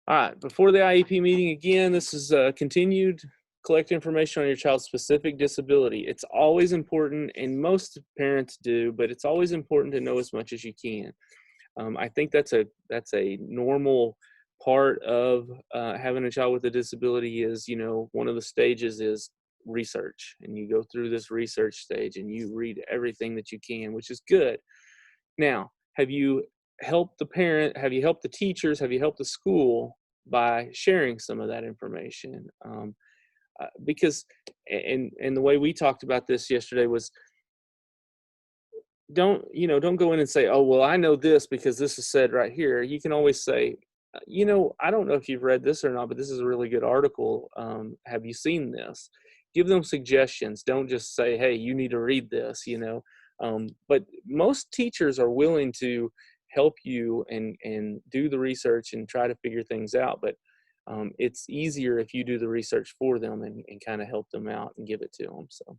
All right, before the IEP meeting, again, this is continued. Collect information on your child's specific disability. It's always important, and most parents do, but it's always important to know as much as you can. I think that's a normal part of having a child with a disability. Is, one of the stages is research, and you go through this research stage and you read everything that you can, which is good. Now, have you helped the parent? Have you helped the teachers? Have you helped the school by sharing some of that information? Because, and the way we talked about this yesterday was, don't go in and say, oh, well, I know this because this is said right here. You can always say, I don't know if you've read this or not, but this is a really good article. Have you seen this? give them suggestions. Don't just say, hey, you need to read this, you know. But most teachers are willing to help you and do the research and try to figure things out. But it's easier if you do the research for them and kind of help them out and give it to them. So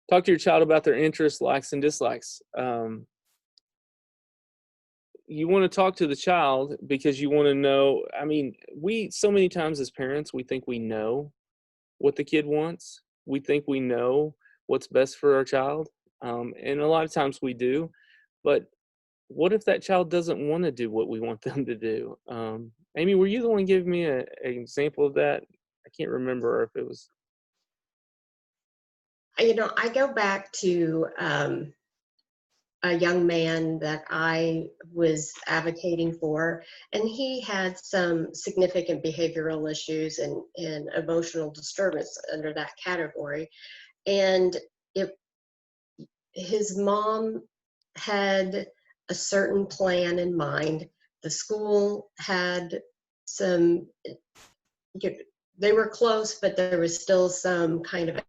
talk to your child about their interests, likes, and dislikes. You want to talk to the child because you want to know. I mean, so many times as parents, we think we know what the kid wants. We think we know what's best for our child. And a lot of times we do. But what if that child doesn't want to do what we want them to do? Amy, were you the one giving me an example of that? I can't remember if it was. I go back to a young man that I was advocating for, and he had some significant behavioral issues and emotional disturbance under that category. And his mom had a certain plan in mind. The school had they were close, but there was still some kind of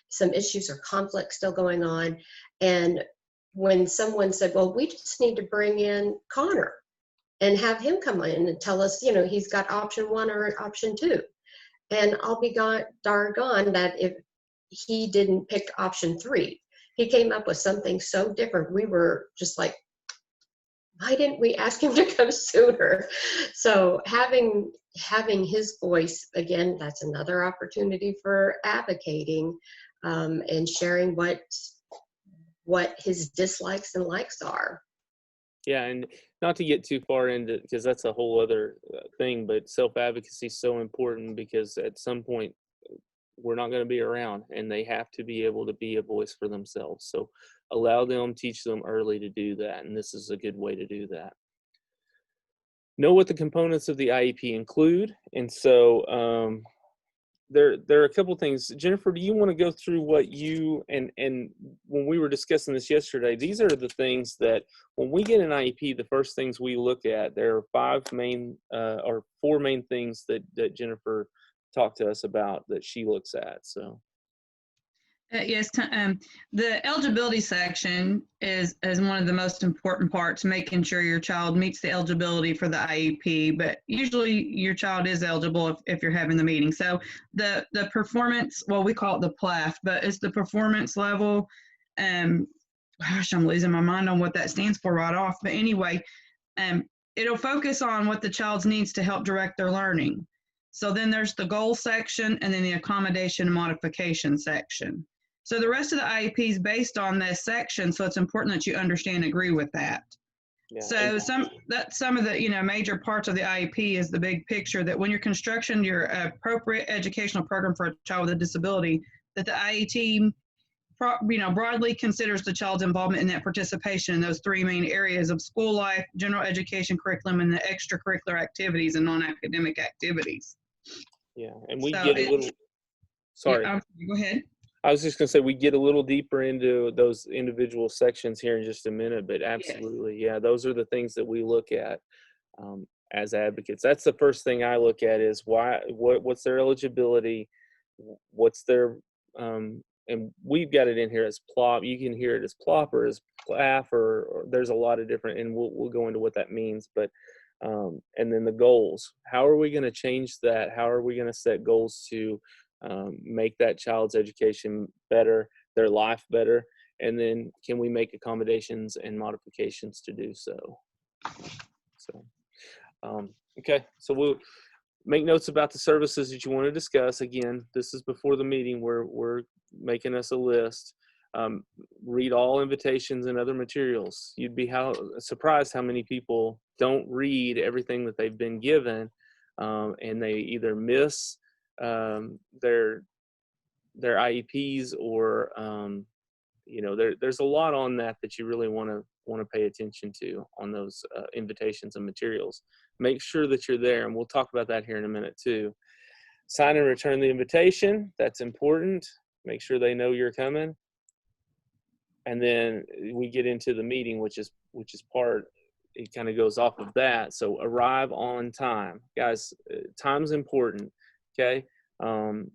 some issues or conflict still going on. And when someone said, well, we just need to bring in Connor and have him come in and tell us, he's got option 1 or option 2. And I'll be darn that if he didn't pick option 3. He came up with something so different. We were just like, why didn't we ask him to come sooner? So having his voice, again, that's another opportunity for advocating and sharing what his dislikes and likes are. Yeah, and not to get too far into, because that's a whole other thing, but self-advocacy is so important because at some point we're not going to be around and they have to be able to be a voice for themselves. So allow them, teach them early to do that, and this is a good way to do that. Know what the components of the IEP include, and so there are a couple things. Jennifer, do you want to go through what you and when we were discussing this yesterday, these are the things that when we get an IEP, the first things we look at. There are 4 main things that Jennifer talked to us about that she looks at. So yes, the eligibility section is one of the most important parts, making sure your child meets the eligibility for the IEP, but usually your child is eligible if you're having the meeting. So the performance, well, we call it the PLAF, but it's the performance level. Gosh, I'm losing my mind on what that stands for right off. But anyway, it'll focus on what the child's needs to help direct their learning. So then there's the goal section and then the accommodation and modification section. So the rest of the IEP is based on this section, so it's important that you understand and agree with that. Yeah, so some of the major parts of the IEP is the big picture that when you're constructing your appropriate educational program for a child with a disability, that the IET broadly considers the child's involvement in that participation in those 3 main areas of school life, general education curriculum, and the extracurricular activities and non-academic activities. Yeah, and we get a little. Sorry. Yeah, go ahead. I was just going to say we get a little deeper into those individual sections here in just a minute, but absolutely, yeah, those are the things that we look at as advocates. That's the first thing I look at is what's their eligibility, what's their and we've got it in here as plop. You can hear it as plop or as PLAF, or there's a lot of different, and we'll go into what that means. But and then the goals. How are we going to change that? How are we going to set goals to make that child's education better, their life better, and then can we make accommodations and modifications to do so? So, okay, so we'll make notes about the services that you want to discuss. Again, this is before the meeting. We're making us a list. Read all invitations and other materials. You'd be surprised how many people don't read everything that they've been given, and they either miss their IEPs or there's a lot on that you really want to pay attention to on those invitations and materials. Make sure that you're there, and we'll talk about that here in a minute too. Sign and return the invitation. That's important. Make sure they know you're coming. And then we get into the meeting, which is part, it kind of goes off of that. So arrive on time. Guys, time's important, okay? um,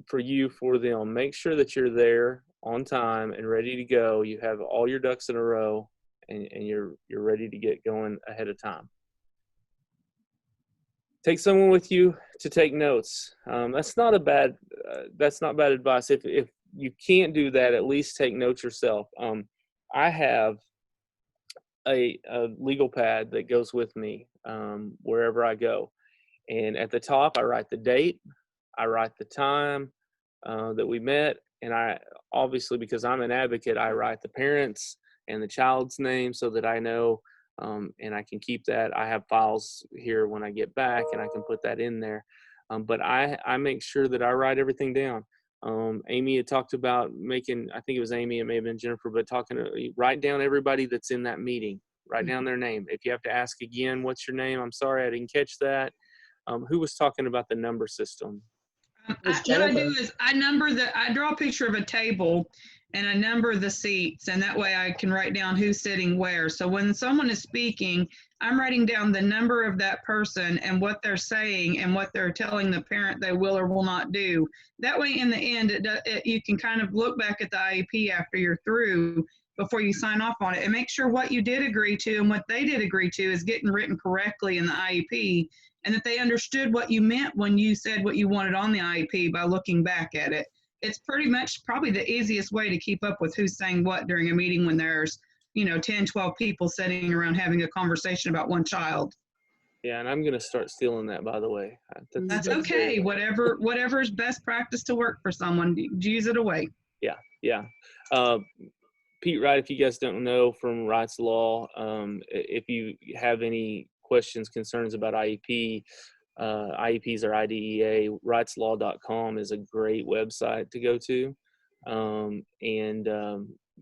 for you, for them, make sure that you're there on time and ready to go. You have all your ducks in a row, and you're ready to get going ahead of time. Take someone with you to take notes. That's not bad advice. If you can't do that, at least take notes yourself. I have a legal pad that goes with me wherever I go, and at the top I write the date, I write the time that we met, and I obviously, because I'm an advocate, I write the parents and the child's name so that I know, and I can keep that. I have files here when I get back, and I can put that in there. But I make sure that I write everything down. Amy had talked about making, I think it was Amy, it may have been Jennifer, but write down everybody that's in that meeting. Write down their name. If you have to ask again, what's your name? I'm sorry, I didn't catch that. Who was talking about the number system? What I do is I draw a picture of a table and I number the seats, and that way I can write down who's sitting where. So when someone is speaking, I'm writing down the number of that person and what they're saying and what they're telling the parent they will or will not do. That way, in the end, you can kind of look back at the IEP after you're through before you sign off on it, and make sure what you did agree to and what they did agree to is getting written correctly in the IEP, and that they understood what you meant when you said what you wanted on the IEP by looking back at it. It's pretty much probably the easiest way to keep up with who's saying what during a meeting when there's, 10, 12 people sitting around having a conversation about one child. Yeah, and I'm going to start stealing that, by the way. That's okay. Whatever is best practice to work for someone, use it away. Yeah. Pete Wright, if you guys don't know, from Wright's Law, if you have any questions, concerns about IEP, IEPs or IDEA, wrightslaw.com is a great website to go to.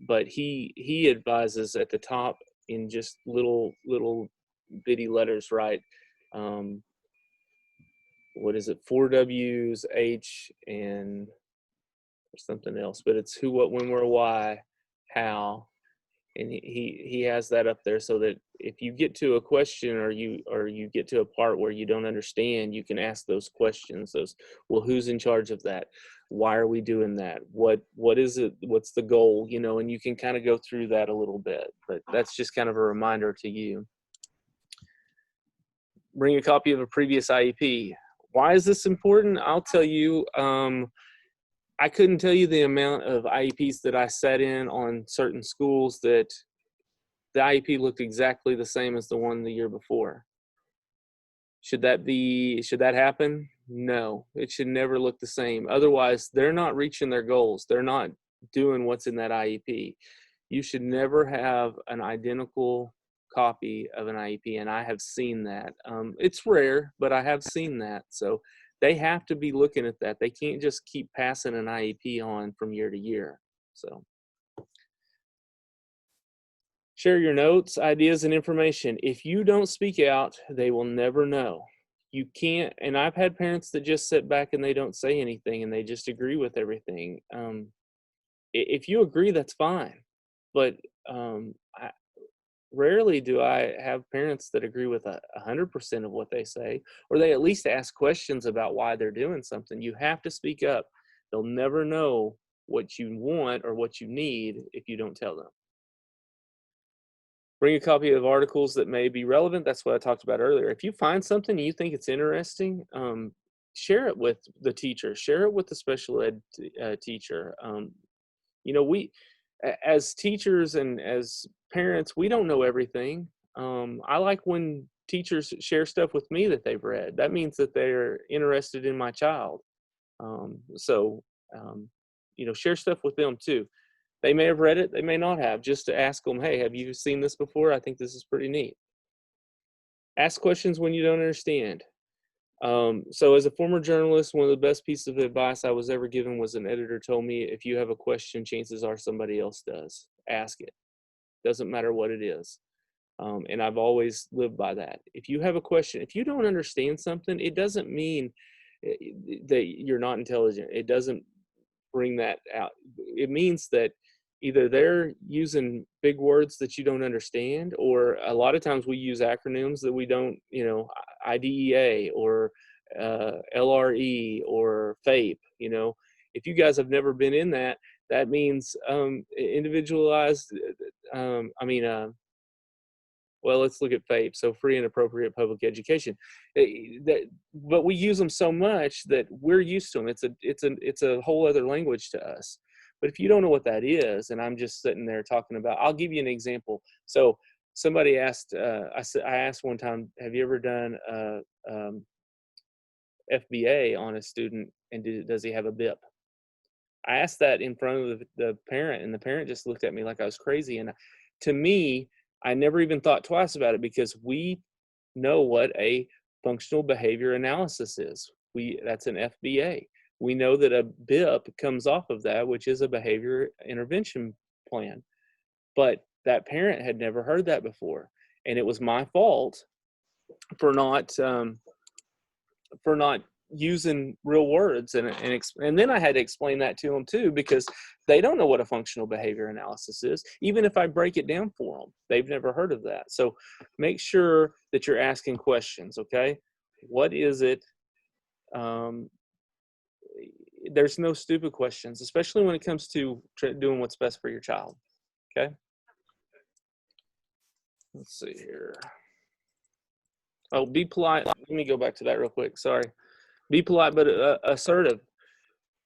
But he advises at the top in just little bitty letters, right? What is it? 4 W's, H, and something else, but it's who, what, when, where, why, how, and he has that up there so that if you get to a question or you get to a part where you don't understand, you can ask those questions. Well, who's in charge of that? Why are we doing that? What is it? What's the goal? And you can kind of go through that a little bit, but that's just kind of a reminder to you. Bring a copy of a previous IEP. Why is this important? I'll tell you. I couldn't tell you the amount of IEPs that I sat in on certain schools that the IEP looked exactly the same as the one the year before. Should that happen? No, it should never look the same. Otherwise, they're not reaching their goals. They're not doing what's in that IEP. You should never have an identical copy of an IEP, and I have seen that. It's rare, but I have seen that. So they have to be looking at that. They can't just keep passing an IEP on from year to year. So share your notes, ideas, and information. If you don't speak out, they will never know. You can't, and I've had parents that just sit back and they don't say anything and they just agree with everything. If you agree, that's fine. But rarely do I have parents that agree with 100% of what they say, or they at least ask questions about why they're doing something. You have to speak up. They'll never know what you want or what you need if you don't tell them. Bring a copy of articles that may be relevant. That's what I talked about earlier. If you find something and you think it's interesting, share it with the teacher. Share it with the special ed teacher. We, as teachers and as parents, we don't know everything. I like when teachers share stuff with me that they've read. That means that they're interested in my child. Share stuff with them too. They may have read it, they may not have, just to ask them, hey, have you seen this before? I think this is pretty neat. Ask questions when you don't understand. So as a former journalist, one of the best pieces of advice I was ever given was an editor told me, if you have a question, chances are somebody else does. Ask it. Doesn't matter what it is. And I've always lived by that. If you have a question, if you don't understand something, it doesn't mean that you're not intelligent. It doesn't bring that out. It means that either they're using big words that you don't understand, or a lot of times we use acronyms that we don't, IDEA or LRE or FAPE. If you guys have never been in that, that means individualized. Well, let's look at FAPE. So free and appropriate public education. But we use them so much that we're used to them. It's a whole other language to us. But if you don't know what that is, and I'm just sitting there talking about, I'll give you an example. So somebody asked, I asked one time, have you ever done FBA on a student, and does he have a BIP? I asked that in front of the parent, and the parent just looked at me like I was crazy. And to me, I never even thought twice about it, because we know what a functional behavior analysis is. That's an FBA. We know that a BIP comes off of that, which is a behavior intervention plan. But that parent had never heard that before, and it was my fault for not using real words, and then I had to explain that to them too, because they don't know what a functional behavior analysis is. Even if I break it down for them, they've never heard of that. So make sure that you're asking questions. Okay, what is it? There's no stupid questions, especially when it comes to doing what's best for your child. Okay, let's see here. Oh, be polite. Let me go back to that real quick. Sorry. Be polite but assertive.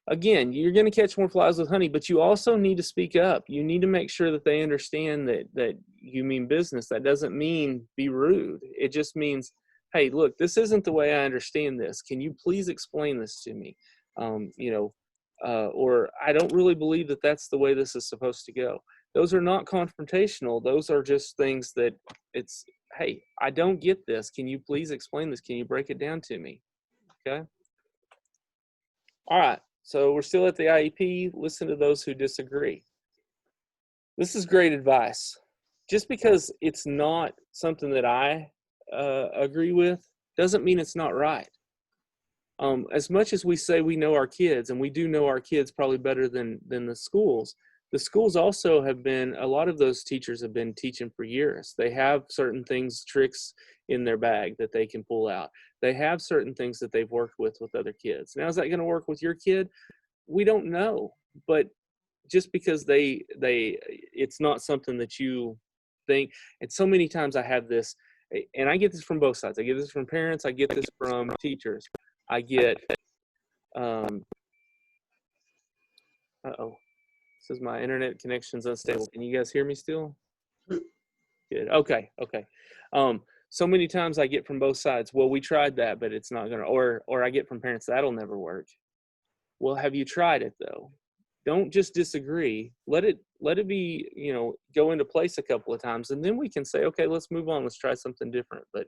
Again, you're going to catch more flies with honey, but you also need to speak up. You need to make sure that they understand that you mean business. That doesn't mean be rude. It just means, hey, look, this isn't the way I understand this. Can you please explain this to me? Or I don't really believe that that's the way this is supposed to go. Those are not confrontational. Those are just things that it's, hey, I don't get this. Can you please explain this? Can you break it down to me? Okay. All right. So we're still at the IEP. Listen to those who disagree. This is great advice. Just because it's not something that I agree with doesn't mean it's not right. As much as we say we know our kids, and we do know our kids probably better than the schools also have been, a lot of those teachers have been teaching for years. They have certain things, tricks in their bag that they can pull out. They have certain things that they've worked with other kids. Now, is that going to work with your kid? We don't know. But just because it's not something that you think, and so many times I have this, and I get this from both sides. I get this from parents. I get this from teachers. I get, says my internet connection's unstable. Can you guys hear me still? Good. Okay. So many times I get from both sides, well, we tried that, but it's not gonna, or I get from parents, that'll never work. Well, have you tried it though? Don't just disagree. Let it be, go into place a couple of times, and then we can say, okay, let's move on. Let's try something different. But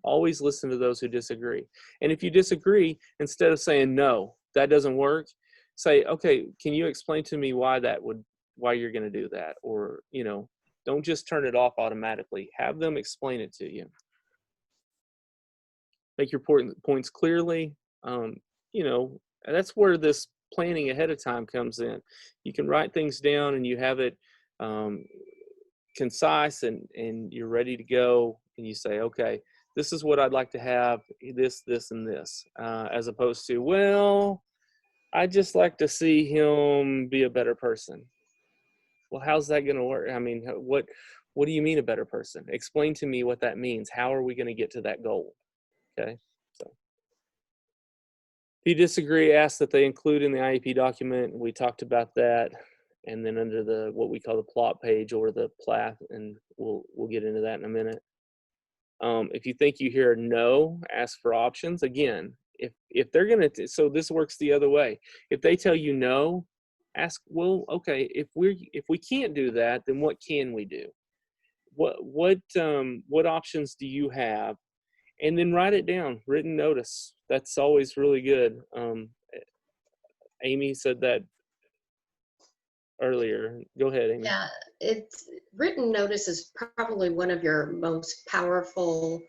always listen to those who disagree. And if you disagree, instead of saying, no, that doesn't work, say, okay, can you explain to me why you're going to do that? Or, don't just turn it off automatically. Have them explain it to you. Make your points clearly. That's where this planning ahead of time comes in. You can write things down and you have it concise, and you're ready to go, and you say, okay, this is what I'd like to have, this, and this, as opposed to, well, I'd just like to see him be a better person. Well, how's that going to work? I mean, what do you mean a better person? Explain to me what that means. How are we going to get to that goal? Okay. So if you disagree, ask that they include in the IEP document. We talked about that. And then under the, what we call the plot page or the PLAF, and we'll get into that in a minute. If you think you hear no, ask for options. Again, if they're going to, so this works the other way. If they tell you no, ask, well, okay, if we can't do that, then what can we do? What options do you have? And then write it down, written notice. That's always really good. Amy said that earlier. Go ahead, Amy. Yeah, it's written notice is probably one of your most powerful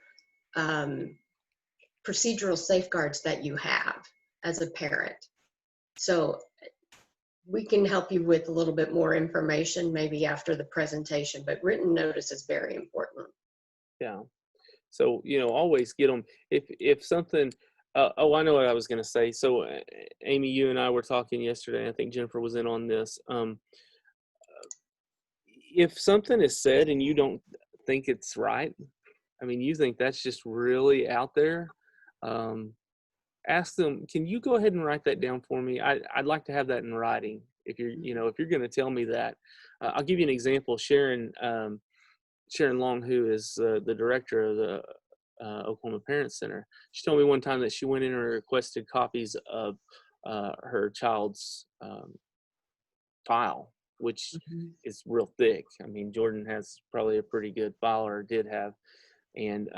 procedural safeguards that you have as a parent. So we can help you with a little bit more information maybe after the presentation, but written notice is very important. Yeah. So, always get them. If something, Oh, I know what I was going to say. So, Amy, you and I were talking yesterday. I think Jennifer was in on this. If something is said and you don't think it's right, I mean, you think that's just really out there, ask them, can you go ahead and write that down for me? I'd like to have that in writing. If you're, if you're going to tell me that, I'll give you an example. Sharon Long, who is the director of the Oklahoma Parent Center, she told me one time that she went in and requested copies of her child's file, which is real thick. I mean, Jordan has probably a pretty good file, or did have, and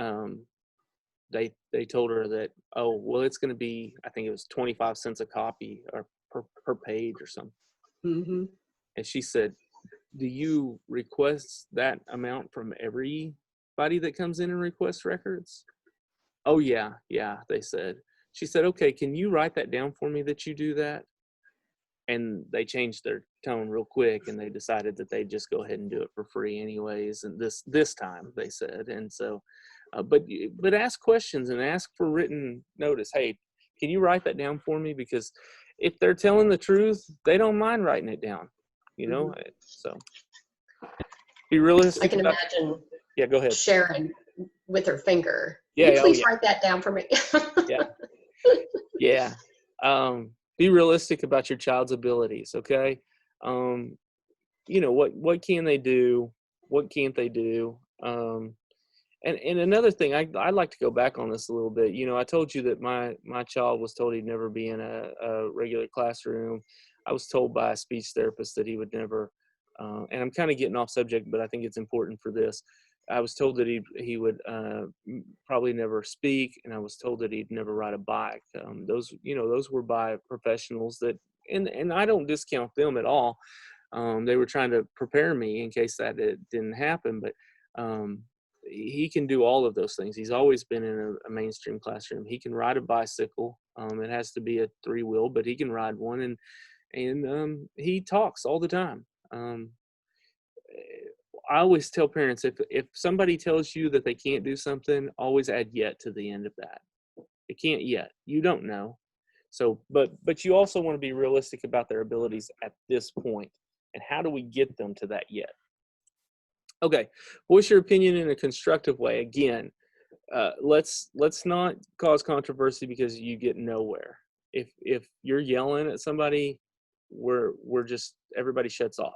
they told her that, oh, well, it's going to be, I think it was 25 cents a copy or per page or something. Mm-hmm. And she said, do you request that amount from everybody that comes in and requests records? Oh, yeah, they said. She said, okay, can you write that down for me that you do that? And they changed their tone real quick, and they decided that they'd just go ahead and do it for free anyways. And this time, they said. And so, but ask questions and ask for written notice. Hey, can you write that down for me? Because if they're telling the truth, they don't mind writing it down, So be realistic. I can imagine. Yeah, go ahead. Sharon with her finger. Yeah, please write that down for me. Yeah. Be realistic about your child's abilities. Okay. What can they do? What can't they do? And another thing, I'd like to go back on this a little bit. I told you that my child was told he'd never be in a regular classroom. I was told by a speech therapist that he would never, and I'm kind of getting off subject, but I think it's important for this. I was told that he would probably never speak, and I was told that he'd never ride a bike. Those were by professionals that, and I don't discount them at all. They were trying to prepare me in case that it didn't happen, but he can do all of those things. He's always been in a mainstream classroom. He can ride a bicycle. It has to be a 3-wheel, but he can ride one, and he talks all the time. I always tell parents, if somebody tells you that they can't do something, always add yet to the end of that. They can't yet. You don't know. So, but you also want to be realistic about their abilities at this point, and how do we get them to that yet? Okay, voice your opinion in a constructive way. Again, let's not cause controversy because you get nowhere. If you're yelling at somebody, we're just, everybody shuts off.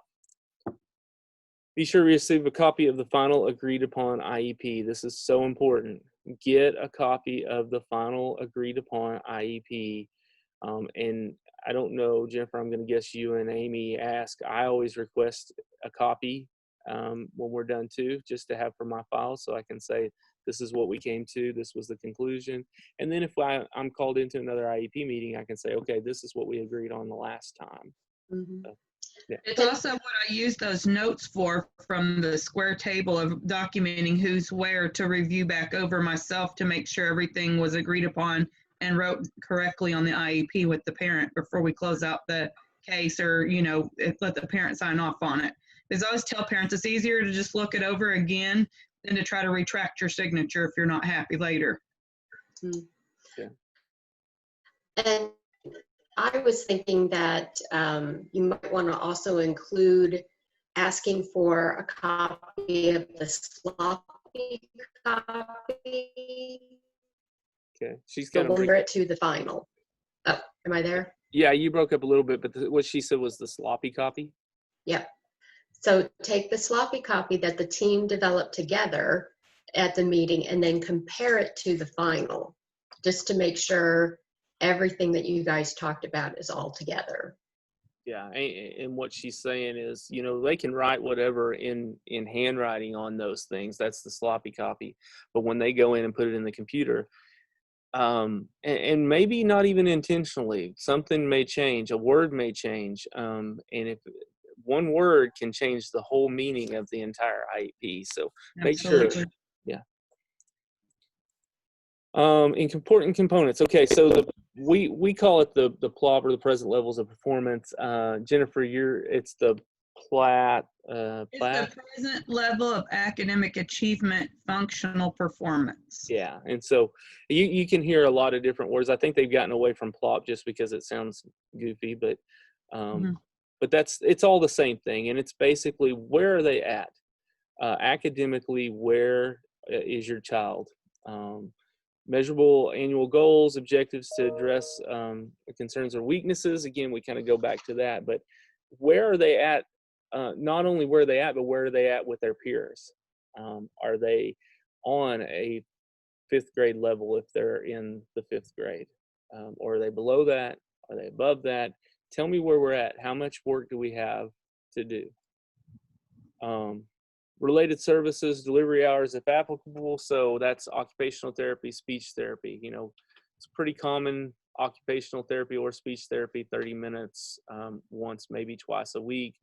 Be sure to receive a copy of the final agreed upon IEP. This is so important. Get a copy of the final agreed upon IEP. And I don't know, Jennifer, I'm going to guess you and Amy ask. I always request a copy when we're done too, just to have for my file, so I can say, this is what we came to, this was the conclusion. And then if I'm called into another IEP meeting, I can say, okay, this is what we agreed on the last time. Mm-hmm. So, yeah. It's also what I use those notes for, from the square table of documenting who's where, to review back over myself to make sure everything was agreed upon and wrote correctly on the IEP with the parent before we close out the case, or, let the parent sign off on it. Because I always tell parents it's easier to just look it over again than to try to retract your signature if you're not happy later. Yeah. And I was thinking that you might want to also include asking for a copy of the sloppy copy. Okay, she's going to deliver it to the final. Oh, am I there? Yeah, you broke up a little bit, but what she said was the sloppy copy. Yep. So take the sloppy copy that the team developed together at the meeting and then compare it to the final, just to make sure everything that you guys talked about is all together. Yeah, and what she's saying is, they can write whatever in handwriting on those things. That's the sloppy copy. But when they go in and put it in the computer, and maybe not even intentionally, something may change, a word may change, and if one word can change the whole meaning of the entire IEP. So make sure, yeah. Important components. Okay, so we call it the PLOP, or the present levels of performance. Jennifer, it's the It's the present level of academic achievement, functional performance. Yeah, and so you can hear a lot of different words. I think they've gotten away from plop just because it sounds goofy, but Mhm. it's all the same thing, and it's basically where are they at academically? Where is your child? Measurable annual goals, objectives to address concerns or weaknesses. Again, we kind of go back to that, but where are they at? Not only where are they at, but where are they at with their peers? Are they on a fifth grade level if they're in the fifth grade? Or are they below that? Are they above that? Tell me where we're at. How much work do we have to do? Related services, delivery hours if applicable. So that's occupational therapy, speech therapy. It's pretty common occupational therapy or speech therapy, 30 minutes once, maybe twice a week.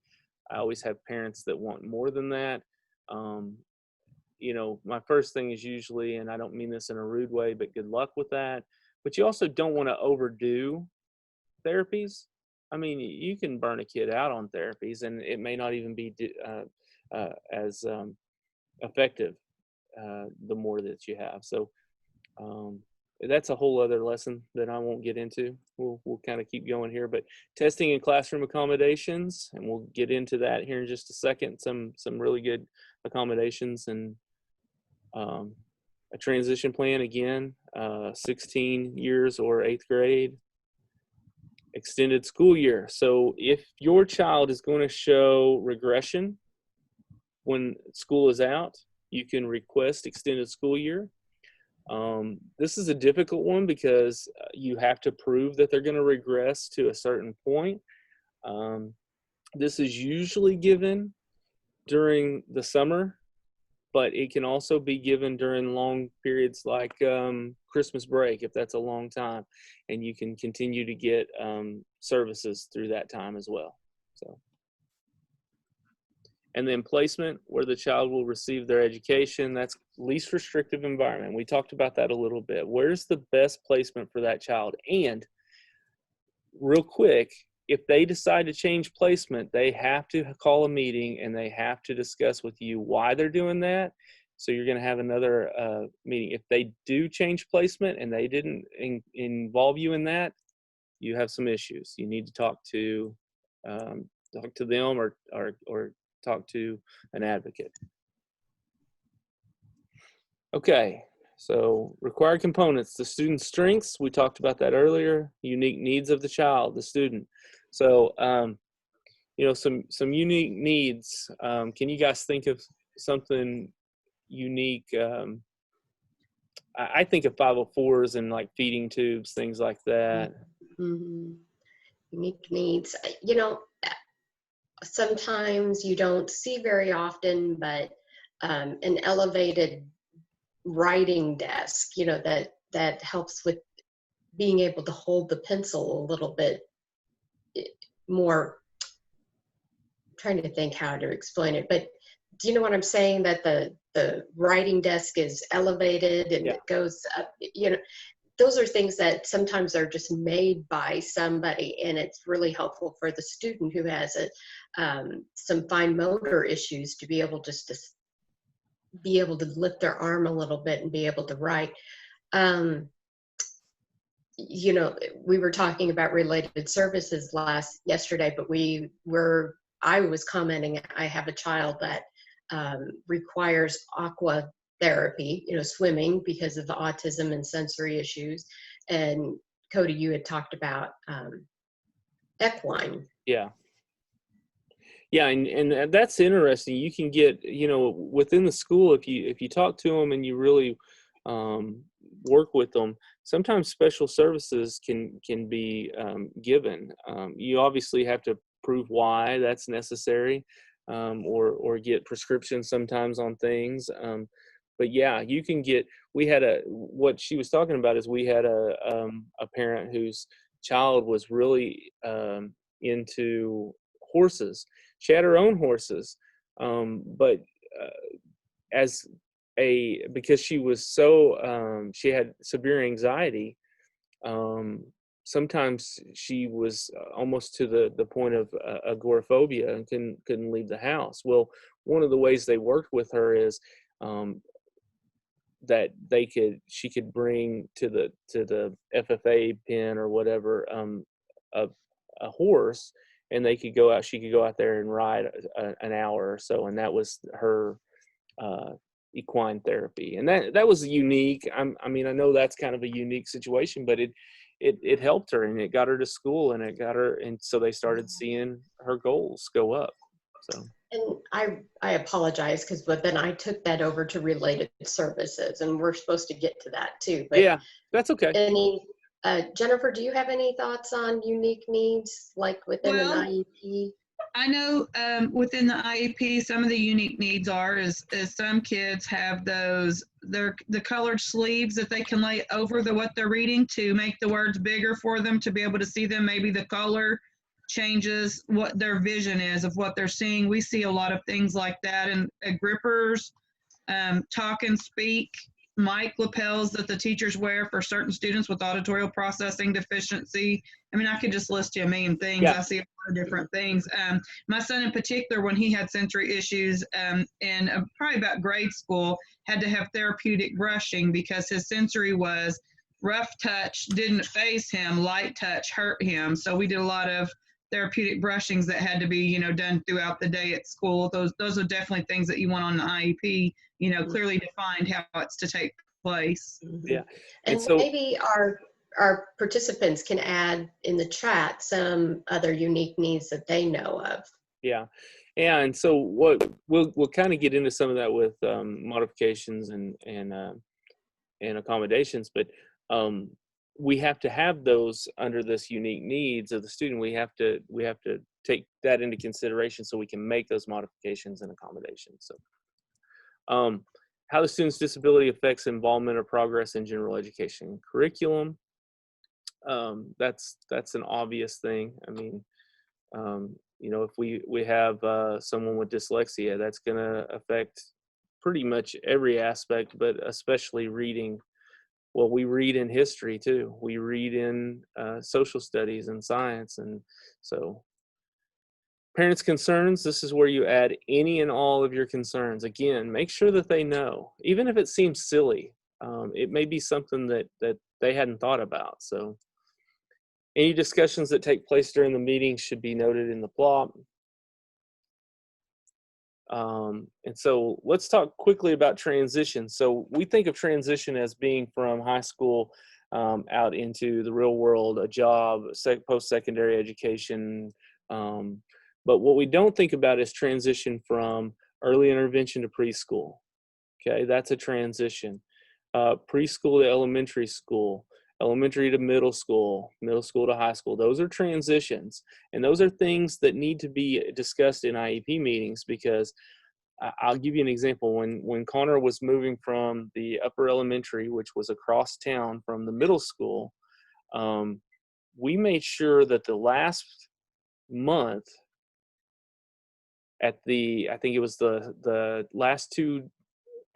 I always have parents that want more than that. My first thing is usually, and I don't mean this in a rude way, but good luck with that. But you also don't want to overdo therapies. I mean, you can burn a kid out on therapies, and it may not even be as effective the more that you have. So that's a whole other lesson that I won't get into. We'll kind of keep going here, but testing and classroom accommodations, and we'll get into that here in just a second. Some really good accommodations, and a transition plan again, 16 years or 8th grade. Extended school year. So if your child is going to show regression when school is out, you can request extended school year. This is a difficult one because you have to prove that they're going to regress to a certain point. This is usually given during the summer, but it can also be given during long periods like Christmas break, if that's a long time, and you can continue to get services through that time as well. So, and then placement, where the child will receive their education. That's least restrictive environment. We talked about that a little bit. Where's the best placement for that child? And real quick, if they decide to change placement, they have to call a meeting and they have to discuss with you why they're doing that. So you're going to have another meeting. If they do change placement and they didn't involve you in that, you have some issues. You need to talk to them or talk to an advocate. Okay. So required components, the student's strengths, we talked about that earlier, unique needs of the child, the student. So, some unique needs. Can you guys think of something unique? I think of 504s and like feeding tubes, things like that. Mm-hmm. Unique needs. Sometimes you don't see very often, but an elevated writing desk, that helps with being able to hold the pencil a little bit more. I'm trying to think how to explain it, but do you know what I'm saying? That the writing desk is elevated and it goes up, those are things that sometimes are just made by somebody, and it's really helpful for the student who has some fine motor issues to be able just to be able to lift their arm a little bit and be able to write. We were talking about related services yesterday, but I was commenting, I have a child that requires aqua therapy, swimming, because of the autism and sensory issues. And Cody, you had talked about equine. Yeah. Yeah, and that's interesting. You can get, within the school, if you talk to them and you really work with them, sometimes special services can be given. You obviously have to prove why that's necessary, or get prescriptions sometimes on things. But yeah, you can get. What she was talking about is we had a parent whose child was really into horses. She had her own horses, but because she was so she had severe anxiety, sometimes she was almost to the point of agoraphobia and couldn't leave the house. Well, one of the ways they worked with her is that she could bring to the FFA pen or whatever a horse, and she could go out there and ride an hour or so, and that was her equine therapy. And that was unique. I mean, I know that's kind of a unique situation, but it helped her, and it got her to school, and and so they started seeing her goals go up. So. And I apologize but then I took that over to related services, and we're supposed to get to that too. But Yeah, that's okay. Jennifer, do you have any thoughts on unique needs like within an IEP? I know within the IEP, some of the unique needs is some kids have the colored sleeves that they can lay over what they're reading to make the words bigger for them to be able to see them. Maybe the color changes what their vision is of what they're seeing. We see a lot of things like that, and grippers, talk and speak, mic lapels that the teachers wear for certain students with auditory processing deficiency. I mean, I could just list you a million things. Yeah. I see a lot of different things. My son in particular, when he had sensory issues in probably about grade school, had to have therapeutic brushing because his sensory was rough touch didn't faze him, light touch hurt him. So we did a lot of therapeutic brushings that had to be, done throughout the day at school. Those are definitely things that you want on the IEP, clearly defined how it's to take place. Yeah. And so maybe our participants can add in the chat some other unique needs that they know of. Yeah. Yeah. And so what we'll kind of get into some of that with modifications and accommodations, but we have to have those under this unique needs of the student. We have to take that into consideration so we can make those modifications and accommodations. So how the student's disability affects involvement or progress in general education curriculum. That's an obvious thing. I mean, if we have someone with dyslexia, that's going to affect pretty much every aspect, but especially reading. Well, we read in history too. We read in social studies and science. And so parents' concerns, this is where you add any and all of your concerns. Again, make sure that they know, even if it seems silly, it may be something that they hadn't thought about. So any discussions that take place during the meeting should be noted in the plot. And so let's talk quickly about transition. So we think of transition as being from high school out into the real world, a job, post-secondary education. But what we don't think about is transition from early intervention to preschool. Okay, that's a transition. Preschool to elementary school, elementary to middle school to high school. Those are transitions, and those are things that need to be discussed in IEP meetings, because I'll give you an example. When Connor was moving from the upper elementary, which was across town from the middle school, we made sure that the last month I think it was the last 2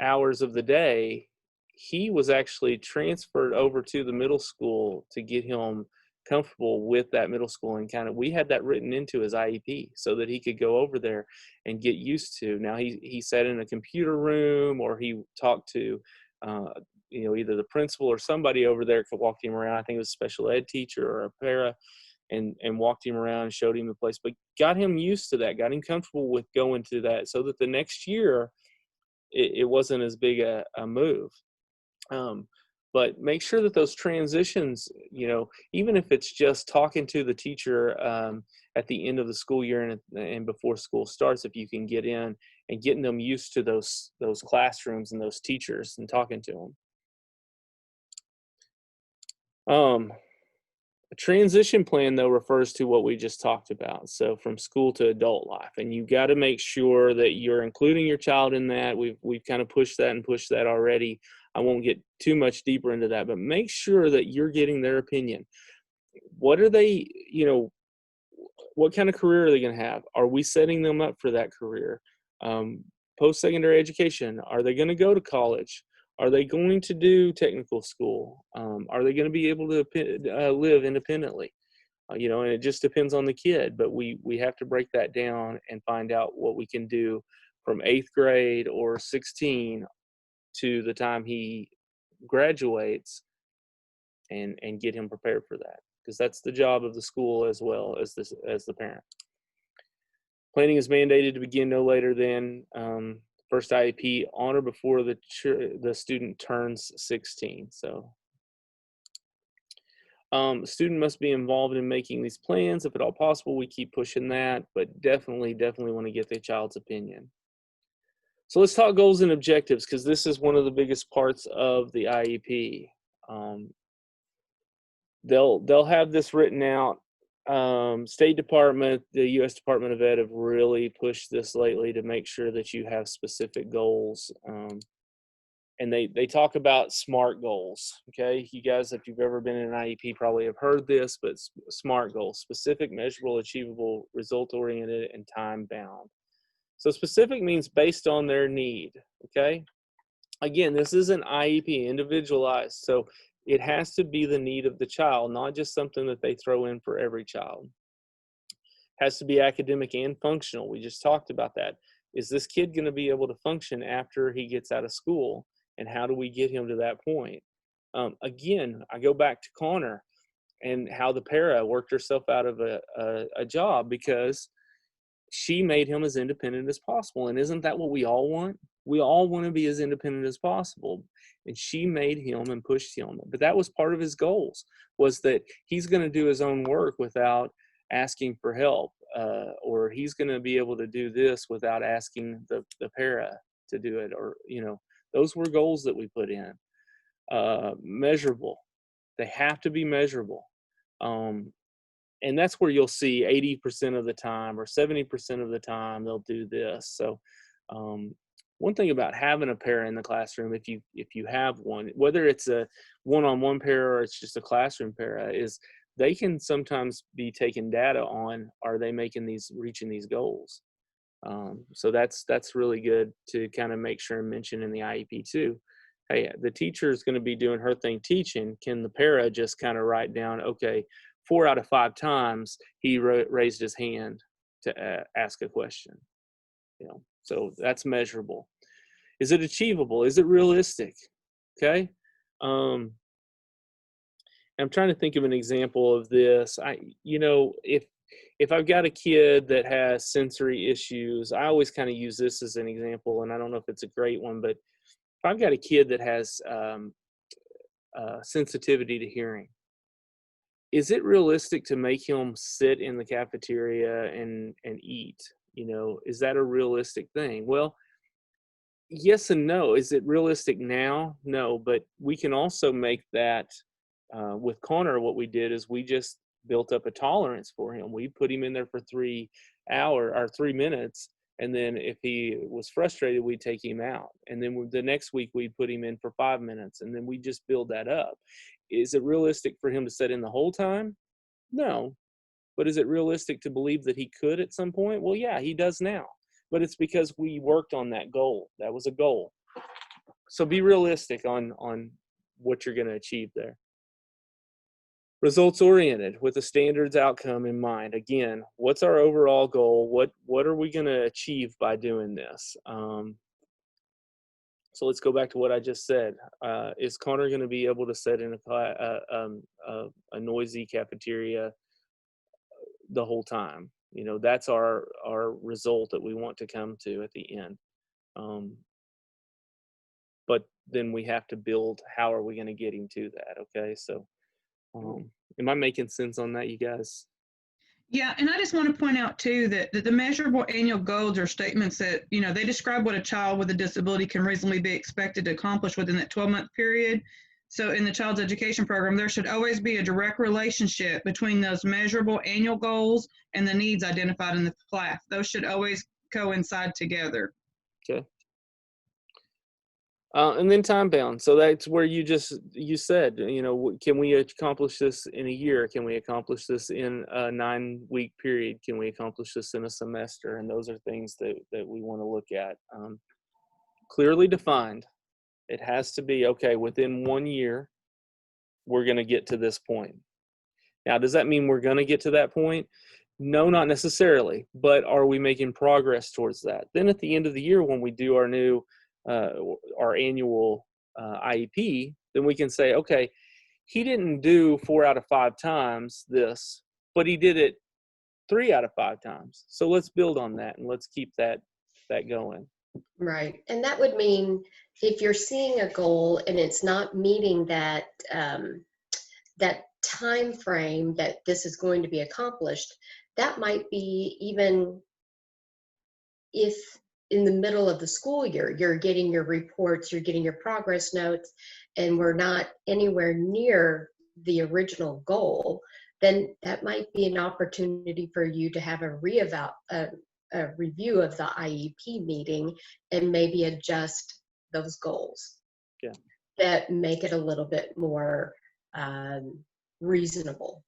hours of the day, he was actually transferred over to the middle school to get him comfortable with that middle school, and we had that written into his IEP so that he could go over there and get used to. Now he sat in a computer room, or he talked to either the principal or somebody over there could walk him around. I think it was a special ed teacher or a para, and walked him around and showed him the place, but got him used to that, got him comfortable with going to that, so that the next year it wasn't as big a move. But make sure that those transitions, even if it's just talking to the teacher at the end of the school year and before school starts, if you can get in and getting them used to those classrooms and those teachers and talking to them. A transition plan, though, refers to what we just talked about. So from school to adult life, and you got to make sure that you're including your child in that. We've kind of pushed that already. I won't get too much deeper into that, but make sure that you're getting their opinion. What are they, what kind of career are they going to have? Are we setting them up for that career? Post-secondary education, are they going to go to college? Are they going to do technical school? Are they going to be able to live independently? And it just depends on the kid, but we have to break that down and find out what we can do from 8th grade or 16 to the time he graduates, and get him prepared for that, because that's the job of the school as well as the parent. Planning is mandated to begin no later than first IEP on or before the student turns 16. So the student must be involved in making these plans if at all possible. We keep pushing that, but definitely want to get the child's opinion. So let's talk goals and objectives, because this is one of the biggest parts of the IEP. They'll have this written out. State Department, the U.S. Department of Ed have really pushed this lately to make sure that you have specific goals. And they talk about SMART goals. Okay, you guys, if you've ever been in an IEP, probably have heard this, but SMART goals: specific, measurable, achievable, result-oriented, and time-bound. So specific means based on their need. Okay, again, this is an IEP, individualized, so it has to be the need of the child, not just something that they throw in for every child. It has to be academic and functional. We just talked about that. Is this kid going to be able to function after he gets out of school? And how do we get him to that point? Again, I go back to Connor and how the para worked herself out of a job because she made him as independent as possible. And isn't that what we all want? We all want to be as independent as possible. And she made him and pushed him. But that was part of his goals, was that he's going to do his own work without asking for help, or he's going to be able to do this without asking the para to do it. Or, those were goals that we put in. Measurable. They have to be measurable. And that's where you'll see 80% of the time or 70% of the time they'll do this. So one thing about having a para in the classroom, if you have one, whether it's a one-on-one para or it's just a classroom para, is they can sometimes be taking data on, are they reaching these goals? So that's really good to kind of make sure and mention in the IEP too. Hey, the teacher is going to be doing her thing teaching. Can the para just kind of write down, okay, 4 out of 5 times he raised his hand to ask a question? So that's measurable. Is it achievable? Is it realistic? Okay. I'm trying to think of an example of this. If I've got a kid that has sensory issues, I always kind of use this as an example, and I don't know if it's a great one, but if I've got a kid that has sensitivity to hearing, is it realistic to make him sit in the cafeteria and eat? Is that a realistic thing? Well, yes and no. Is it realistic now? No, but we can also make that with Connor. What we did is we just built up a tolerance for him. We put him in there for 3 minutes, and then if he was frustrated, we'd take him out. And then the next week we'd put him in for 5 minutes, and then we just build that up. Is it realistic for him to sit in the whole time? No. But is it realistic to believe that he could at some point? Well, yeah, he does now. But it's because we worked on that goal. That was a goal. So be realistic on what you're going to achieve there. Results oriented, with the standards outcome in mind. Again, what's our overall goal? What are we going to achieve by doing this? So let's go back to what I just said. Is Connor going to be able to sit in a noisy cafeteria the whole time? That's our result that we want to come to at the end. But then we have to build, how are we going to get him to that? Okay, so am I making sense on that, you guys? Yeah, and I just want to point out too that the measurable annual goals are statements that, they describe what a child with a disability can reasonably be expected to accomplish within that 12-month period. So in the child's education program, there should always be a direct relationship between those measurable annual goals and the needs identified in the class. Those should always coincide together. Okay. And then time bound. So that's where you said, can we accomplish this in a year? Can we accomplish this in a 9-week period? Can we accomplish this in a semester? And those are things that we want to look at. Clearly defined. It has to be, okay, within 1 year, we're going to get to this point. Now, does that mean we're going to get to that point? No, not necessarily, but are we making progress towards that? Then at the end of the year, when we do our annual IEP, then we can say, okay, he didn't do 4 out of 5 times this, but he did it 3 out of 5 times. So let's build on that and let's keep that going. Right. And that would mean if you're seeing a goal and it's not meeting that that time frame that this is going to be accomplished, that might be even if in the middle of the school year, you're getting your reports, you're getting your progress notes, and we're not anywhere near the original goal, then that might be an opportunity for you to have a review of the IEP meeting and maybe adjust those goals. Yeah. That make it a little bit more reasonable.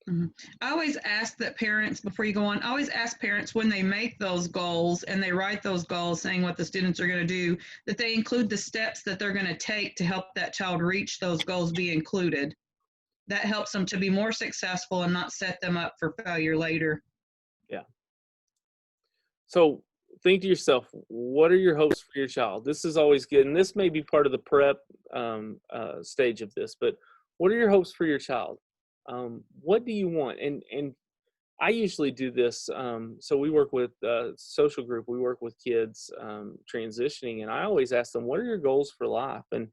Mm-hmm. I always ask that parents, before you go on, I always ask parents when they make those goals and they write those goals saying what the students are going to do, that they include the steps that they're going to take to help that child reach those goals be included. That helps them to be more successful and not set them up for failure later. Yeah. So think to yourself, what are your hopes for your child? This is always good. And this may be part of the prep stage of this, but what are your hopes for your child? What do you want? And I usually do this. So we work with social group. We work with kids transitioning, and I always ask them, what are your goals for life? And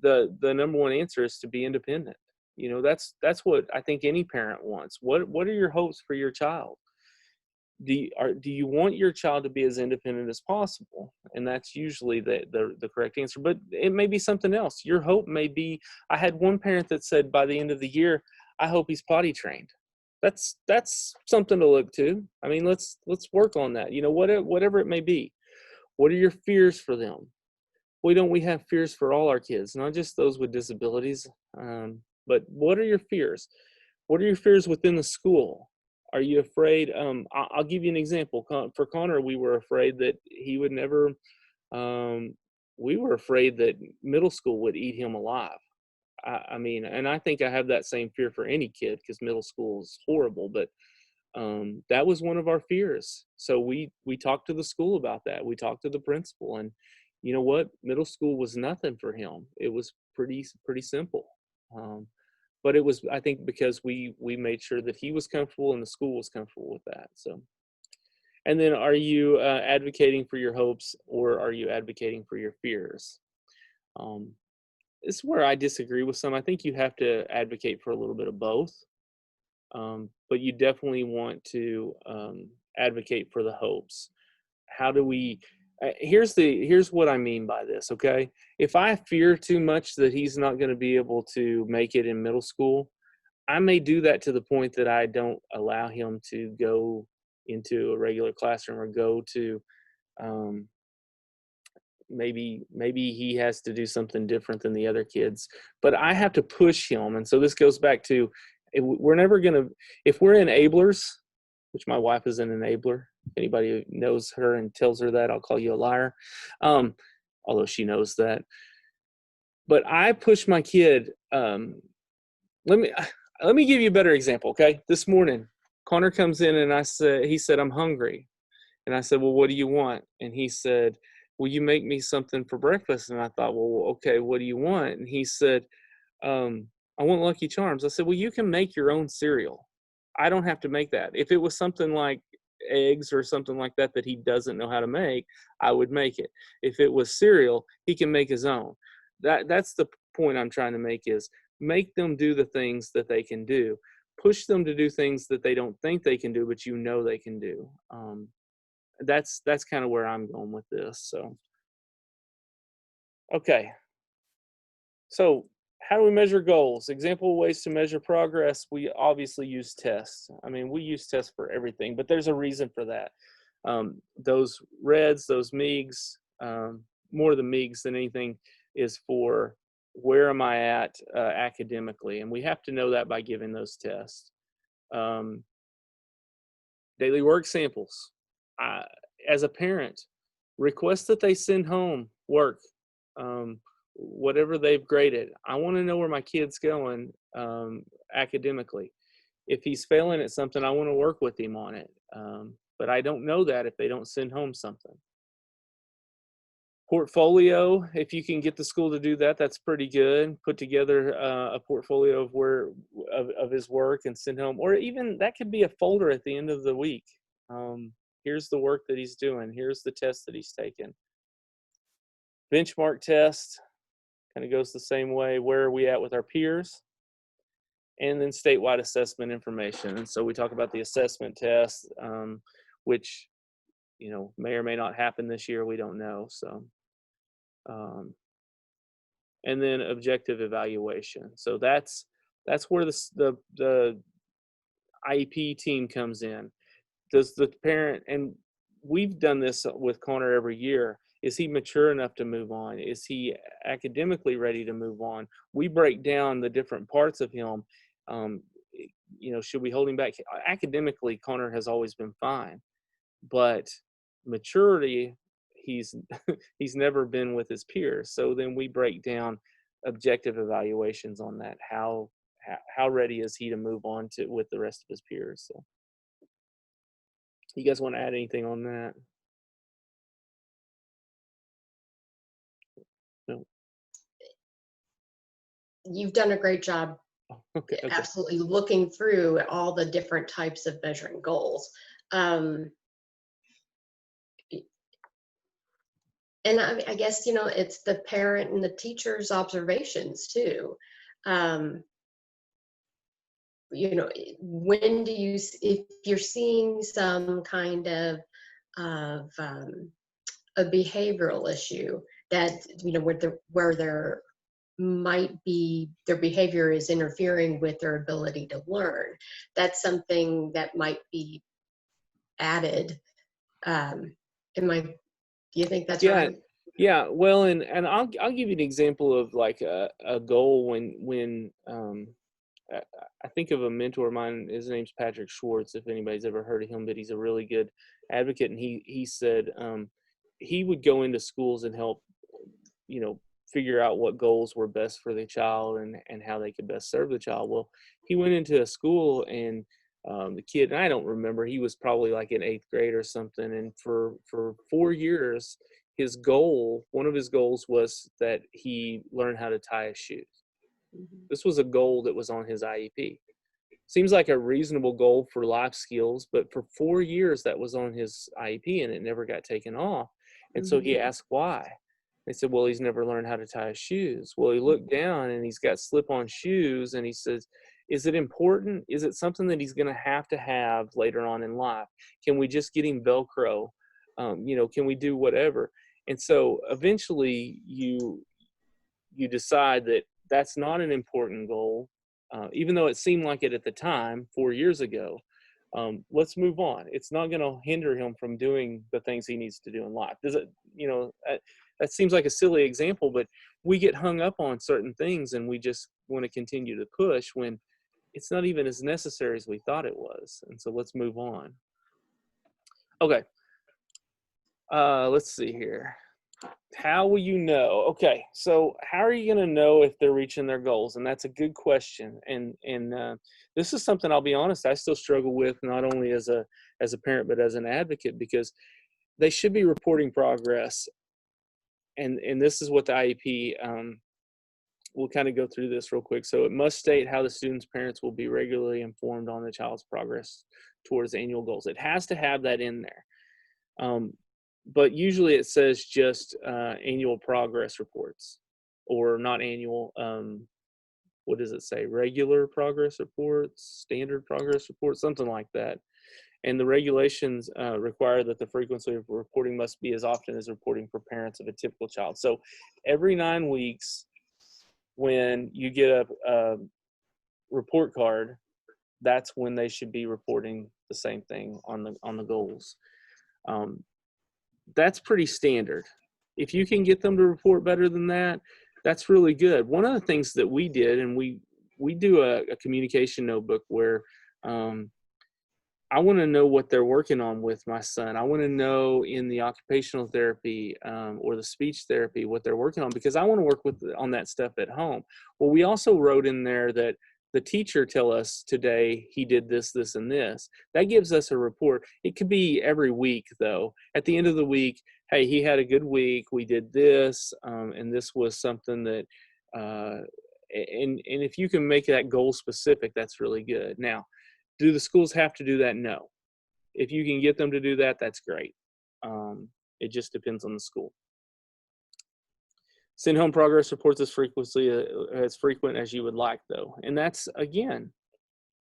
the number one answer is to be independent. You know, that's what I think any parent wants. What are your hopes for your child? Do you want your child to be as independent as possible? And that's usually the correct answer. But it may be something else. Your hope may be, I had one parent that said by the end of the year, I hope he's potty trained. That's something to look to. I mean, let's work on that. You know, whatever it may be. What are your fears for them? Why don't we have fears for all our kids, not just those with disabilities? But what are your fears? What are your fears within the school? Are you afraid? I'll give you an example. For Connor, we were afraid that he would never, we were afraid that middle school would eat him alive. I mean, and I think I have that same fear for any kid because middle school is horrible, but that was one of our fears. So we talked to the school about that. We talked to the principal, and you know what? Middle school was nothing for him. It was pretty simple. But it was, I think, because we made sure that he was comfortable and the school was comfortable with that. So, and then are you advocating for your hopes or are you advocating for your fears? This is where I disagree with some. I think you have to advocate for a little bit of both. But you definitely want to advocate for the hopes. How do we, here's what I mean by this, okay? If I fear too much that he's not going to be able to make it in middle school, I may do that to the point that I don't allow him to go into a regular classroom or go to, maybe he has to do something different than the other kids. But I have to push him. And so this goes back to, we're never going to, if we're enablers, which my wife is an enabler. Anybody who knows her and tells her that, I'll call you a liar. Although she knows that. But I push my kid. Let me give you a better example, okay? This morning, Connor comes in and he said, I'm hungry. And I said, well, what do you want? And he said, will you make me something for breakfast? And I thought, well, okay, what do you want? And he said, I want Lucky Charms. I said, well, you can make your own cereal. I don't have to make that. If it was something like eggs or something like that he doesn't know how to make, I would make it. If it was cereal, he can make his own. That's the point I'm trying to make, is make them do the things that they can do. Push them to do things that they don't think they can do, but you know they can do. That's kind of where I'm going with this. So, okay. So how do we measure goals? Example ways to measure progress. We obviously use tests. I mean, we use tests for everything, but there's a reason for that. Those reds, those MEGs, more the MEGs than anything, is for where am I at academically? And we have to know that by giving those tests. Daily work samples. As a parent, request that they send home work, whatever they've graded. I want to know where my kid's going academically. If he's failing at something, I want to work with him on it. But I don't know that if they don't send home something. Portfolio, if you can get the school to do that, that's pretty good. Put together a portfolio of his work and send home, or even that could be a folder at the end of the week. Here's the work that he's doing. Here's the test that he's taken. Benchmark test kind of goes the same way. Where are we at with our peers? And then statewide assessment information. And so we talk about the assessment test, which, may or may not happen this year. We don't know. So, and then objective evaluation. So that's where the IEP team comes in. Does the parent, and we've done this with Connor every year, is he mature enough to move on? Is he academically ready to move on? We break down the different parts of him. Should we hold him back? Academically, Connor has always been fine, but maturity, he's never been with his peers. So then we break down objective evaluations on that. How ready is he to move on with the rest of his peers? So, you guys want to add anything on that? No. You've done a great job. Okay. Absolutely looking through all the different types of measuring goals. And I guess, it's the parent and the teacher's observations too. When do you, if you're seeing some kind of a behavioral issue that, where there might be, their behavior is interfering with their ability to learn, that's something that might be added. Do you think that's right? Yeah. Well, and I'll give you an example of like a goal when I think of a mentor of mine. His name's Patrick Schwartz, if anybody's ever heard of him, but he's a really good advocate. And he said he would go into schools and help, figure out what goals were best for the child and how they could best serve the child. Well, he went into a school and the kid, and I don't remember, he was probably like in 8th grade or something. And for 4 years, one of his goals was that he learned how to tie his shoes. This was a goal that was on his IEP. Seems like a reasonable goal for life skills, but for 4 years that was on his IEP and it never got taken off. And so he asked why. They said, well, he's never learned how to tie his shoes. Well, he looked down and he's got slip-on shoes and he says, is it important? Is it something that he's going to have later on in life? Can we just get him Velcro? Can we do whatever? And so eventually you decide that that's not an important goal, even though it seemed like it at the time, 4 years ago. Let's move on. It's not going to hinder him from doing the things he needs to do in life. Does it, that seems like a silly example, but we get hung up on certain things and we just want to continue to push when it's not even as necessary as we thought it was. And so let's move on. Okay. Let's see here. How will you know? Okay, so how are you going to know if they're reaching their goals? And that's a good question. And this is something, I'll be honest, I still struggle with, not only as a parent but as an advocate, because they should be reporting progress. And this is what the IEP, we'll kind of go through this real quick. So it must state how the student's parents will be regularly informed on the child's progress towards annual goals. It has to have that in there. But usually it says just annual progress reports, or not annual. What does it say? Regular progress reports, standard progress reports, something like that. And the regulations require that the frequency of reporting must be as often as reporting for parents of a typical child. So every 9 weeks, when you get a report card, that's when they should be reporting the same thing on the goals. That's pretty standard. If you can get them to report better than that, that's really good. One of the things that we did, and we do a communication notebook where I want to know what they're working on with my son. I want to know in the occupational therapy or the speech therapy what they're working on, because I want to work on that stuff at home. Well, we also wrote in there that the teacher tell us today he did this, this, and this. That gives us a report. It could be every week, though. At the end of the week, hey, he had a good week. We did this, and this was something that. And if you can make that goal specific, that's really good. Now, do the schools have to do that? No. If you can get them to do that, that's great. It just depends on the school. Send home progress reports as frequent as you would like, though. And that's, again,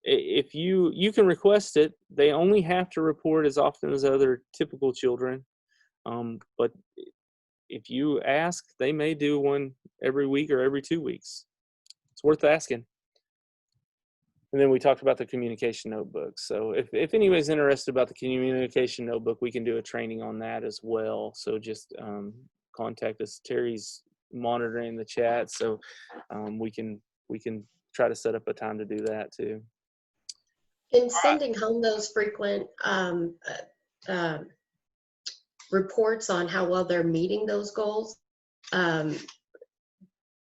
if you can request it, they only have to report as often as other typical children. But if you ask, they may do one every week or every 2 weeks. It's worth asking. And then we talked about the communication notebook. So if anybody's interested about the communication notebook, we can do a training on that as well. So just contact us. Terry's monitoring the chat, so we can try to set up a time to do that too. In sending home those frequent reports on how well they're meeting those goals,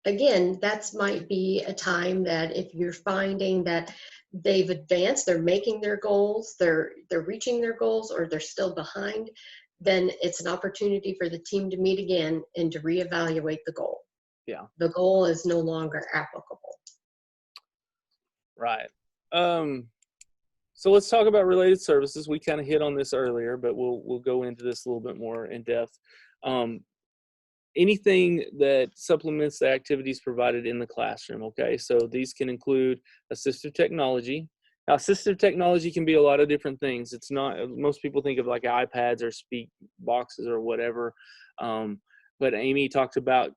again, that might be a time that if you're finding that they've advanced, they're making their goals, they're reaching their goals, or they're still behind, then it's an opportunity for the team to meet again and to reevaluate the goal. Yeah. The goal is no longer applicable. Right. So let's talk about related services. We kind of hit on this earlier, but we'll go into this a little bit more in depth. Anything that supplements the activities provided in the classroom, okay? So these can include assistive technology. Now, assistive technology can be a lot of different things. It's not, most people think of like iPads or speak boxes or whatever. But Amy talked about,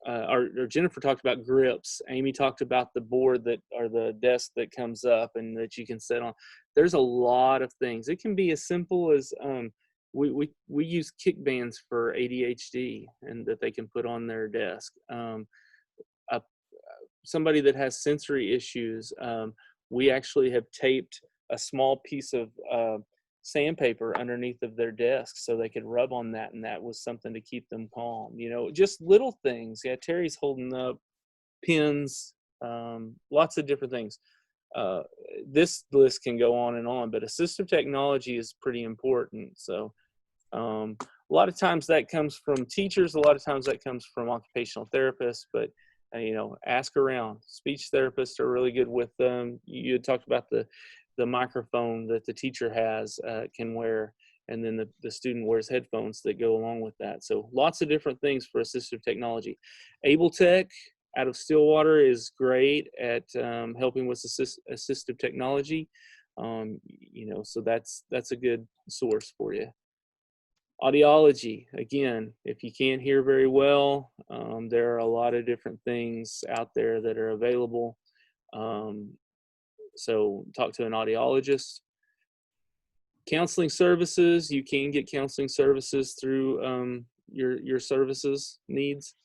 or Jennifer talked about grips. Amy talked about the board that, or the desk that comes up and that you can sit on. There's a lot of things. It can be as simple as, we use kick bands for ADHD and that they can put on their desk. Somebody that has sensory issues, we actually have taped a small piece of sandpaper underneath of their desk so they could rub on that, and that was something to keep them calm. You know, just little things. Yeah, Terry's holding up pins, lots of different things. This list can go on and on, but assistive technology is pretty important. So a lot of times that comes from teachers, a lot of times that comes from occupational therapists, but you know, ask around. Speech therapists are really good with them. You had talked about the microphone that the teacher has, can wear, and then the student wears headphones that go along with that. So lots of different things for assistive technology. Able Tech out of Stillwater is great at helping with assistive technology. You know, so that's a good source for you. Audiology, again, if you can't hear very well, there are a lot of different things out there that are available. So talk to an audiologist. Counseling services, you can get counseling services through your services needs.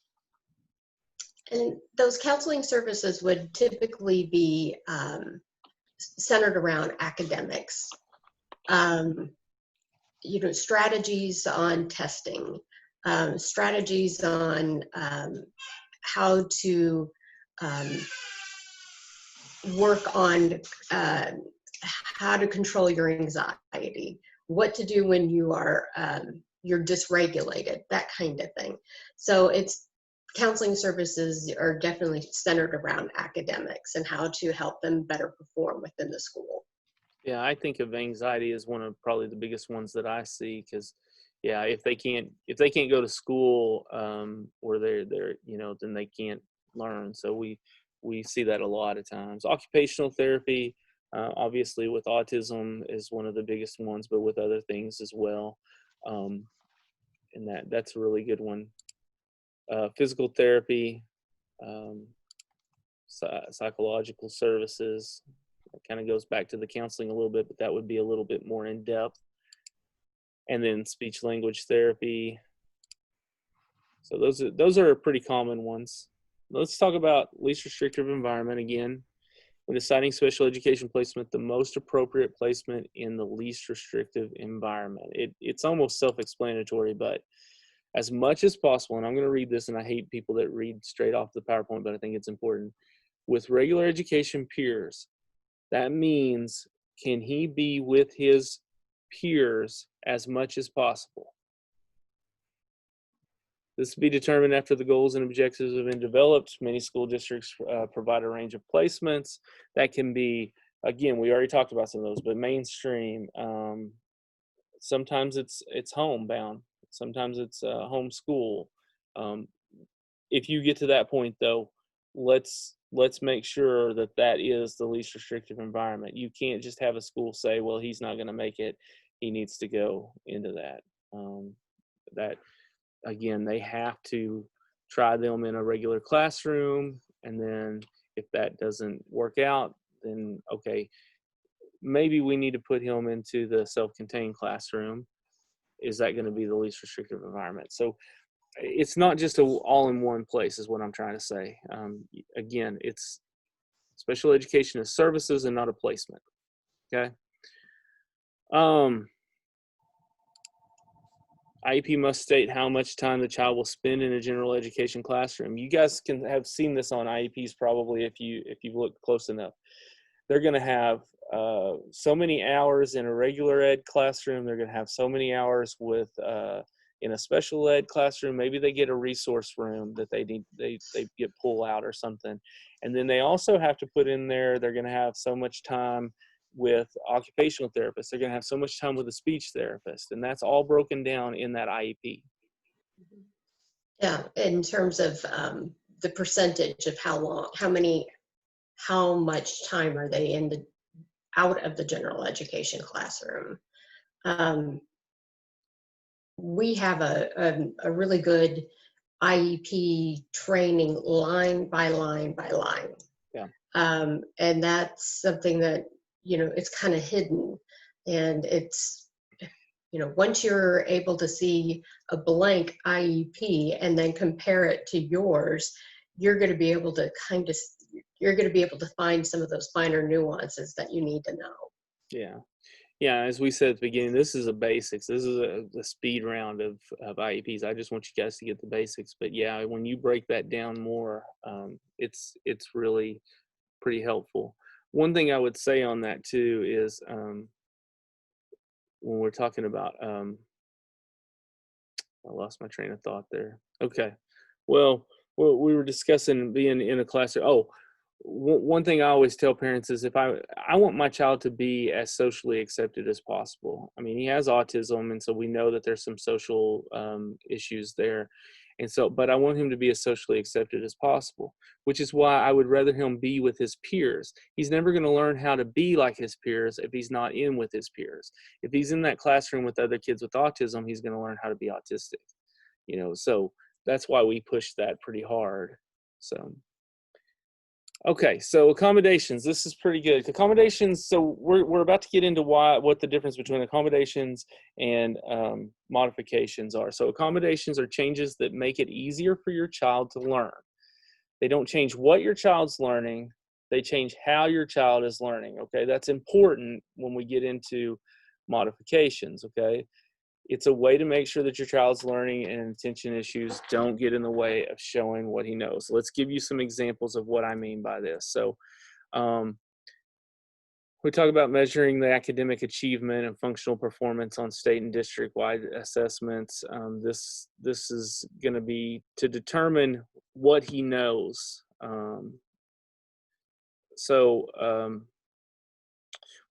And those counseling services would typically be centered around academics. You know, strategies on testing, strategies on how to work on how to control your anxiety, what to do when you are you're dysregulated, that kind of thing. So it's counseling services are definitely centered around academics and how to help them better perform within the school. Yeah, I think of anxiety as one of probably the biggest ones that I see, because yeah, if they can't go to school, or they're you know, then they can't learn. So we see that a lot of times. Occupational therapy, obviously with autism is one of the biggest ones, but with other things as well. And that's a really good one. Physical therapy, psychological services. It kind of goes back to the counseling a little bit, but that would be a little bit more in depth. And then speech language therapy. So those are pretty common ones. Let's talk about least restrictive environment again. when deciding special education placement, the most appropriate placement in the least restrictive environment. It's almost self-explanatory, but as much as possible, and I'm going to read this, and I hate people that read straight off the PowerPoint, but I think it's important. With regular education peers, that means, can he be with his peers as much as possible? This will be determined after the goals and objectives have been developed. Many school districts provide a range of placements that can be, again, we already talked about some of those, but mainstream. Sometimes it's homebound. Sometimes it's homeschool. If you get to that point, though, let's make sure that that is the least restrictive environment. You can't just have a school say, well, he's not going to make it. He needs to go into that. That, again, they have to try them in a regular classroom. And then if that doesn't work out, then, okay, maybe we need to put him into the self-contained classroom. Is that going to be the least restrictive environment? So it's not just all in one place is what I'm trying to say. Again, it's special education is services and not a placement. Okay. IEP must state how much time the child will spend in a general education classroom. You guys can have seen this on IEPs probably if you've looked close enough. They're going to have so many hours in a regular ed classroom. They're going to have so many hours with in a special ed classroom. Maybe they get a resource room that they get pull out or something. And then they also have to put in there, they're going to have so much time with occupational therapists. They're going to have so much time with a speech therapist. And that's all broken down in that IEP. Yeah, in terms of the percentage of how much time are they out of the general education classroom. We have a really good IEP training line by line by line. Yeah. And that's something that, it's kind of hidden. And it's, once you're able to see a blank IEP and then compare it to yours, you're going to be able to find some of those finer nuances that you need to know. Yeah. Yeah, as we said at the beginning, this is a basics. This is a speed round of IEPs. I just want you guys to get the basics. But yeah, when you break that down more, it's really pretty helpful. One thing I would say on that too is when we're talking about, I lost my train of thought there. Okay, well, we were discussing being in a classroom. Oh, one thing I always tell parents is if I want my child to be as socially accepted as possible. I mean, he has autism, and so we know that there's some social issues there. And so, but I want him to be as socially accepted as possible, which is why I would rather him be with his peers. He's never going to learn how to be like his peers if he's not in with his peers. If he's in that classroom with other kids with autism, he's going to learn how to be autistic, so that's why we push that pretty hard. So. Okay, so accommodations. This is pretty good. Accommodations. So we're about to get into what the difference between accommodations and modifications are. So accommodations are changes that make it easier for your child to learn. They don't change what your child's learning. They change how your child is learning. Okay, that's important when we get into modifications. Okay. It's a way to make sure that your child's learning and attention issues don't get in the way of showing what he knows. Let's give you some examples of what I mean by this. So we talk about measuring the academic achievement and functional performance on state and district-wide assessments. This is going to be to determine what he knows.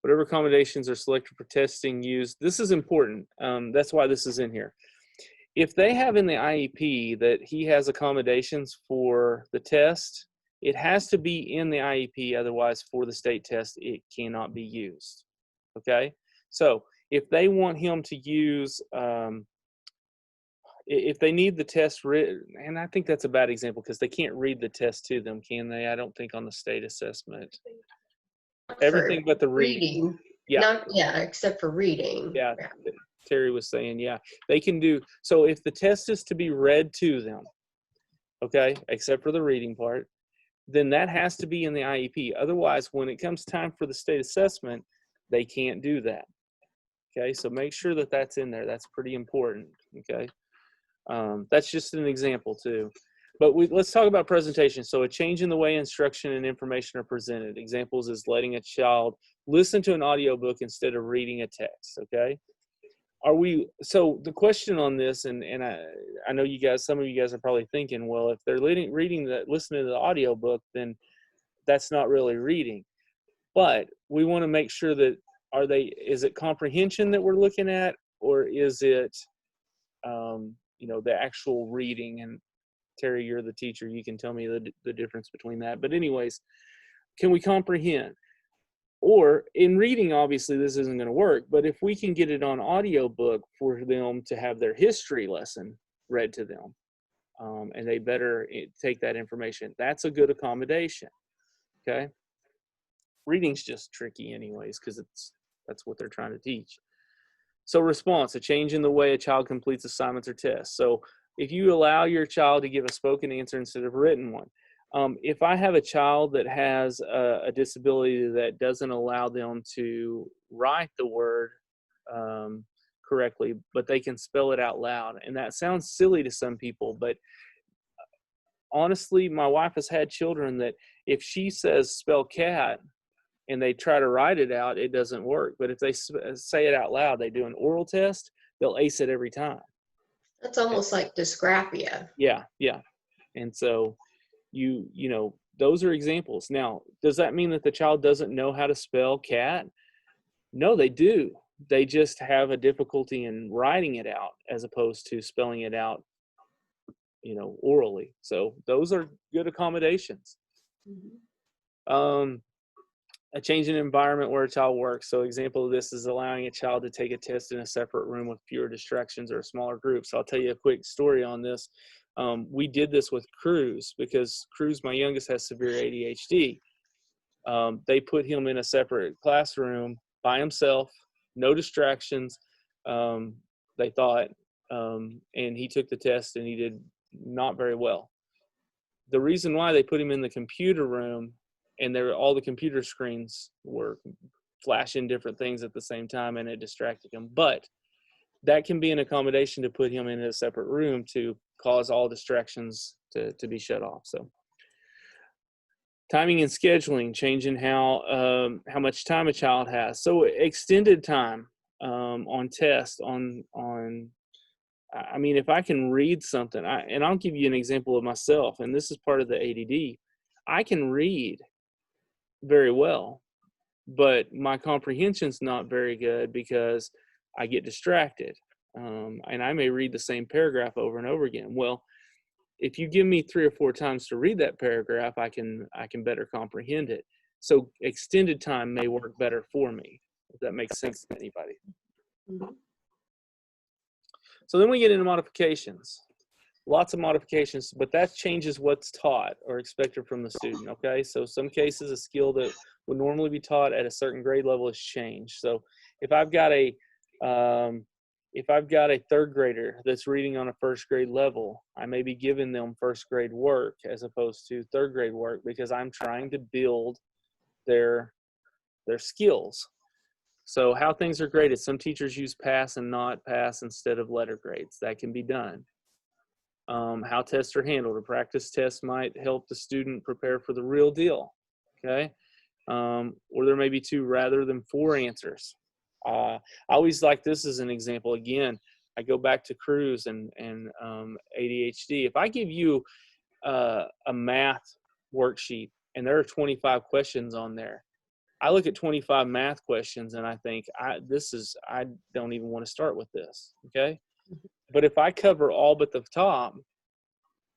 Whatever accommodations are selected for testing used, this is important. That's why this is in here. If they have in the IEP that he has accommodations for the test, it has to be in the IEP. Otherwise, for the state test, it cannot be used. Okay? So if they want him to use, if they need the test written, and I think that's a bad example because they can't read the test to them, can they? I don't think on the state assessment. Everything but the reading. Yeah. Except for reading. Yeah. Terry was saying, yeah, they can do. So if the test is to be read to them, okay, except for the reading part, then that has to be in the IEP. Otherwise, when it comes time for the state assessment, they can't do that. Okay, so make sure that that's in there. That's pretty important. Okay, that's just an example too. But let's talk about presentation. So a change in the way instruction and information are presented. Examples is letting a child listen to an audiobook instead of reading a text. Okay, so the question on this, and I know you guys, some of you guys are probably thinking, well, if they're listening to the audiobook, then that's not really reading. But we want to make sure that is it comprehension that we're looking at, or is it the actual reading? And Terry, you're the teacher, you can tell me the difference between that. But anyways, can we comprehend? Or in reading, obviously this isn't going to work, but if we can get it on audiobook for them to have their history lesson read to them, and they better take that information, that's a good accommodation. Okay, reading's just tricky anyways, because that's what they're trying to teach. So response, a change in the way a child completes assignments or tests. So if you allow your child to give a spoken answer instead of a written one, if I have a child that has a disability that doesn't allow them to write the word correctly, but they can spell it out loud, and that sounds silly to some people, but honestly, my wife has had children that if she says spell cat and they try to write it out, it doesn't work. But if they say it out loud, they do an oral test, they'll ace it every time. That's almost like dysgraphia. Yeah. And so those are examples. Now, does that mean that the child doesn't know how to spell cat? No, they do. They just have a difficulty in writing it out as opposed to spelling it out, orally. So those are good accommodations. A change in environment where a child works. So example of this is allowing a child to take a test in a separate room with fewer distractions or a smaller group. So I'll tell you a quick story on this. We did this with Cruz because Cruz, my youngest, has severe ADHD. They put him in a separate classroom by himself, no distractions, they thought, and he took the test and he did not very well. The reason why they put him in the computer room, and all the computer screens were flashing different things at the same time, and it distracted him. But that can be an accommodation to put him in a separate room to cause all distractions to be shut off. So timing and scheduling, changing how much time a child has. So extended time on tests, I mean, if I can read something, and I'll give you an example of myself, and this is part of the ADD. I can read very well, but my comprehension's not very good because I get distracted, and I may read the same paragraph over and over again. Well, if you give me 3 or 4 times to read that paragraph, I can better comprehend it. So extended time may work better for me, if that makes sense to anybody. So then we get into modifications. Lots of modifications, but that changes what's taught or expected from the student, okay? So some cases, a skill that would normally be taught at a certain grade level is changed. So if I've got a 3rd grader that's reading on a 1st grade level, I may be giving them 1st grade work as opposed to 3rd grade work because I'm trying to build their skills. So how things are graded, some teachers use pass and not pass instead of letter grades. That can be done. How tests are handled. A practice test might help the student prepare for the real deal, okay? Or there may be 2 rather than 4 answers. I always like this as an example. Again, I go back to Cruz and ADHD. If I give you a math worksheet and there are 25 questions on there, I look at 25 math questions and I think, I don't even want to start with this, okay? But if I cover all but the top,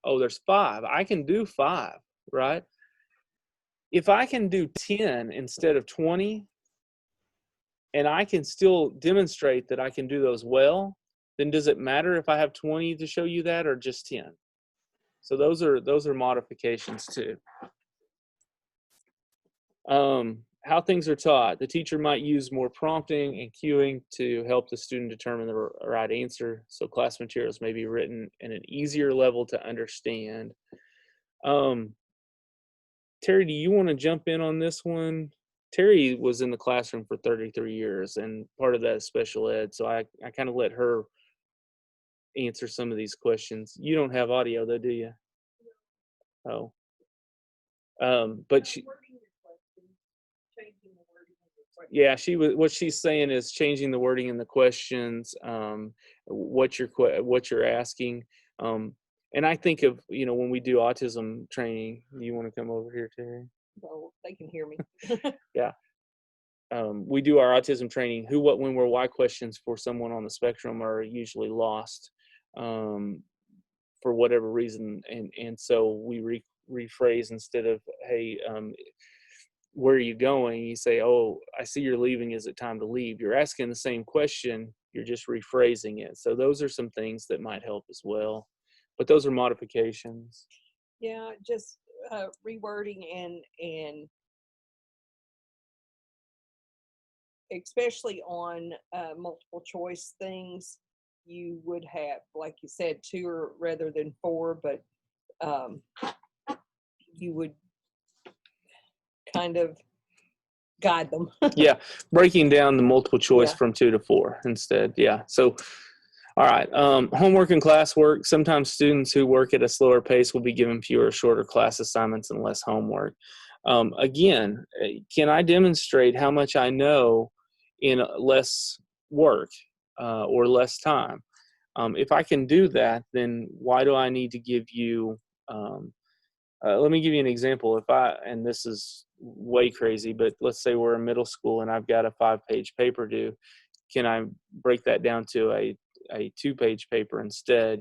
there's 5. I can do 5, right? If I can do 10 instead of 20, and I can still demonstrate that I can do those well, then does it matter if I have 20 to show you that or just 10? So those are modifications too. How things are taught. The teacher might use more prompting and cueing to help the student determine the right answer. So class materials may be written in an easier level to understand. Terry, do you want to jump in on this one? Terry was in the classroom for 33 years, and part of that is special ed. So I kind of let her answer some of these questions. You don't have audio though, do you? Oh. But yeah, what she's saying is changing the wording in the questions, what you're asking. And I think of, when we do autism training, you want to come over here, Terry? So they can hear me. Yeah. We do our autism training, who, what, when, where, why questions for someone on the spectrum are usually lost for whatever reason. And so we rephrase instead of, hey, where are you going? You say, oh, I see you're leaving. Is it time to leave? You're asking the same question. You're just rephrasing it. So those are some things that might help as well. But those are modifications. Yeah, just rewording and especially on multiple choice things, you would have, like you said, 2 rather than 4, but you would kind of guide them. Yeah, breaking down the multiple choice Yeah. from 2 to 4 instead. Yeah. So, all right. Homework and classwork. Sometimes students who work at a slower pace will be given fewer, shorter class assignments and less homework. Again, can I demonstrate how much I know in less work or less time? If I can do that, then why do I need to give you? Let me give you an example. And this is way crazy, but let's say we're in middle school and I've got a 5-page paper due. Can I break that down to a 2-page paper instead,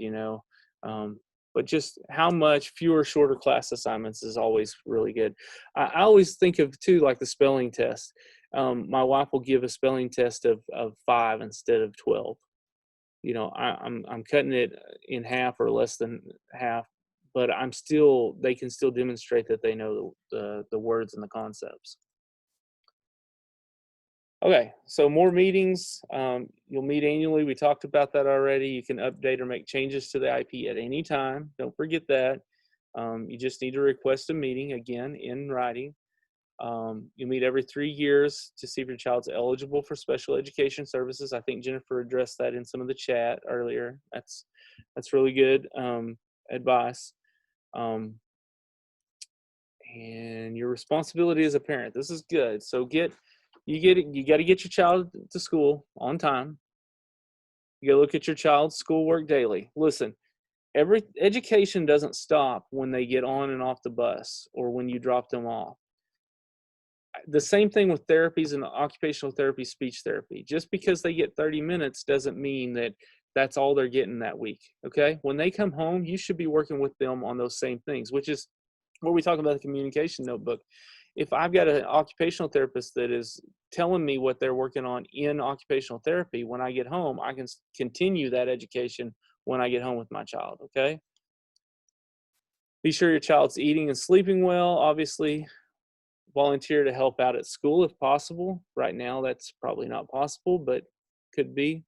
but just how much fewer, shorter class assignments is always really good. I always think of too, like the spelling test. My wife will give a spelling test of 5 instead of 12. I'm cutting it in half or less than half, but they can still demonstrate that they know the words and the concepts. Okay, so more meetings. You'll meet annually. We talked about that already. You can update or make changes to the IEP at any time. Don't forget that. You just need to request a meeting, again, in writing. You meet every 3 years to see if your child's eligible for special education services. I think Jennifer addressed that in some of the chat earlier. That's really good advice. And your responsibility as a parent. This is good. So you got to get your child to school on time. You got to look at your child's schoolwork daily. Listen, every education doesn't stop when they get on and off the bus or when you drop them off. The same thing with therapies and occupational therapy, speech therapy. Just because they get 30 minutes doesn't mean that that's all they're getting that week. Okay. When they come home, you should be working with them on those same things, which is what we talk about the communication notebook. If I've got an occupational therapist that is telling me what they're working on in occupational therapy, when I get home, I can continue that education when I get home with my child. Okay. Be sure your child's eating and sleeping well. Obviously, volunteer to help out at school if possible. Right now, that's probably not possible, but could be.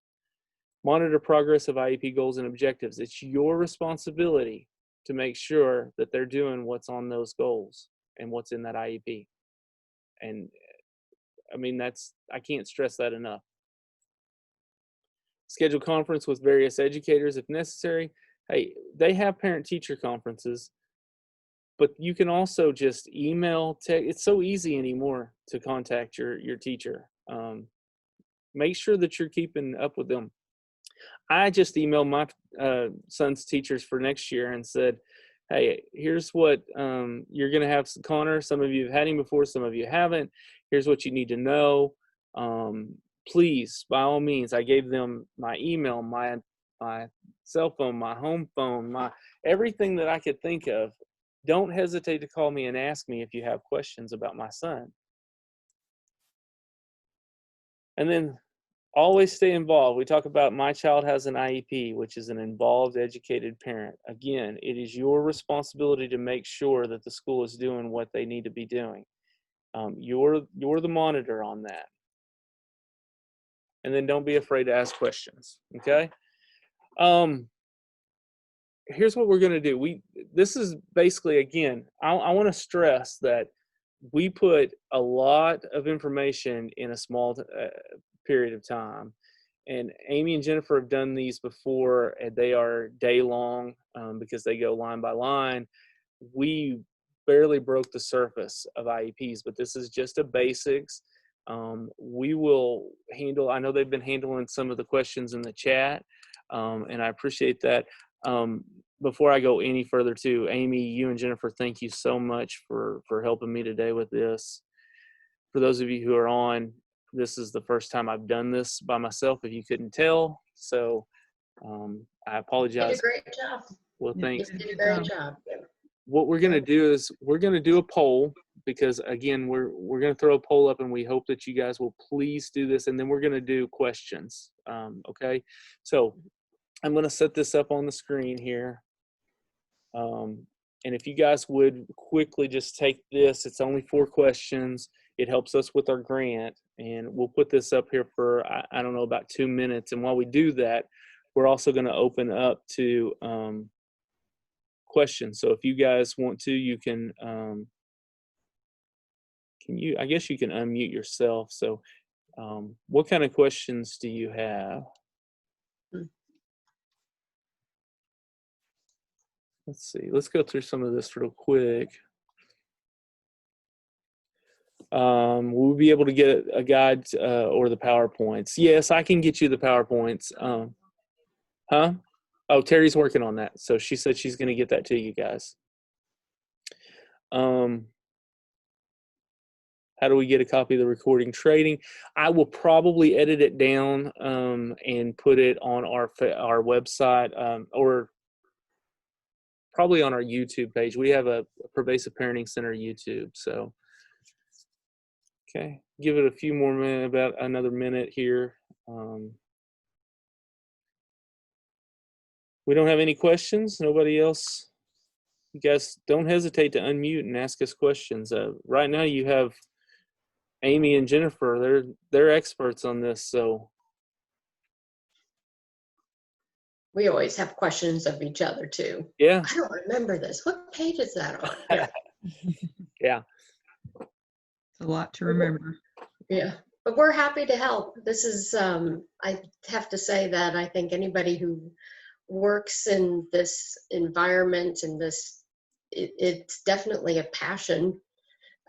Monitor progress of IEP goals and objectives. It's your responsibility to make sure that they're doing what's on those goals and what's in that IEP. And I mean, I can't stress that enough. Schedule conference with various educators if necessary. Hey, they have parent-teacher conferences, but you can also just email, text. It's so easy anymore to contact your teacher. Make sure that you're keeping up with them. I just emailed my son's teachers for next year and said, hey, here's what you're going to have Connor. Some of you have had him before, some of you haven't. Here's what you need to know. Please, by all means, I gave them my email, my cell phone, my home phone, everything that I could think of. Don't hesitate to call me and ask me if you have questions about my son. And then always stay involved. We talk about my child has an IEP, which is an involved, educated parent. Again, it is your responsibility to make sure that the school is doing what they need to be doing. You're the monitor on that. And then don't be afraid to ask questions. Okay. here's what we're going to do. This is basically, again, I want to stress that we put a lot of information in a small period of time. And Amy and Jennifer have done these before, and they are day long because they go line by line. We barely broke the surface of IEPs, but this is just a basics. We will handle, I know they've been handling some of the questions in the chat, and I appreciate that. Before I go any further too, Amy, you and Jennifer, thank you so much for helping me today with this. For those of you who are on, this is the first time I've done this by myself, if you couldn't tell. So I apologize. You did a great job. Well, thanks. You did a great job. What we're going to do is we're going to do a poll, because again, we're going to throw a poll up, and we hope that you guys will please do this. And then we're going to do questions. Okay. So I'm going to set this up on the screen here. And if you guys would quickly just take this, it's only 4 questions. It helps us with our grant, and we'll put this up here for, I don't know, about 2 minutes. And while we do that, we're also going to open up to questions. So if you guys want to, you can you, I guess you can unmute yourself. So what kind of questions do you have? Let's see. Let's go through some of this real quick. We'll be able to get a guide or the PowerPoints. Yes, I can get you the PowerPoints. Huh? Oh, Terry's working on that. So she said she's going to get that to you guys. How do we get a copy of the recording training? I will probably edit it down and put it on our website or probably on our YouTube page. We have a Pervasive Parenting Center YouTube. So, okay, give it a few more minutes, about another minute here. We don't have any questions. Nobody else. You guys don't hesitate to unmute and ask us questions. Right now you have Amy and Jennifer. They're experts on this. So We always have questions of each other too. yeah. I don't remember this. What page is that on? Yeah. Yeah. It's a lot to remember. Yeah, but we're happy to help. This is, I have to say that I think anybody who works in this environment and this, it's definitely a passion.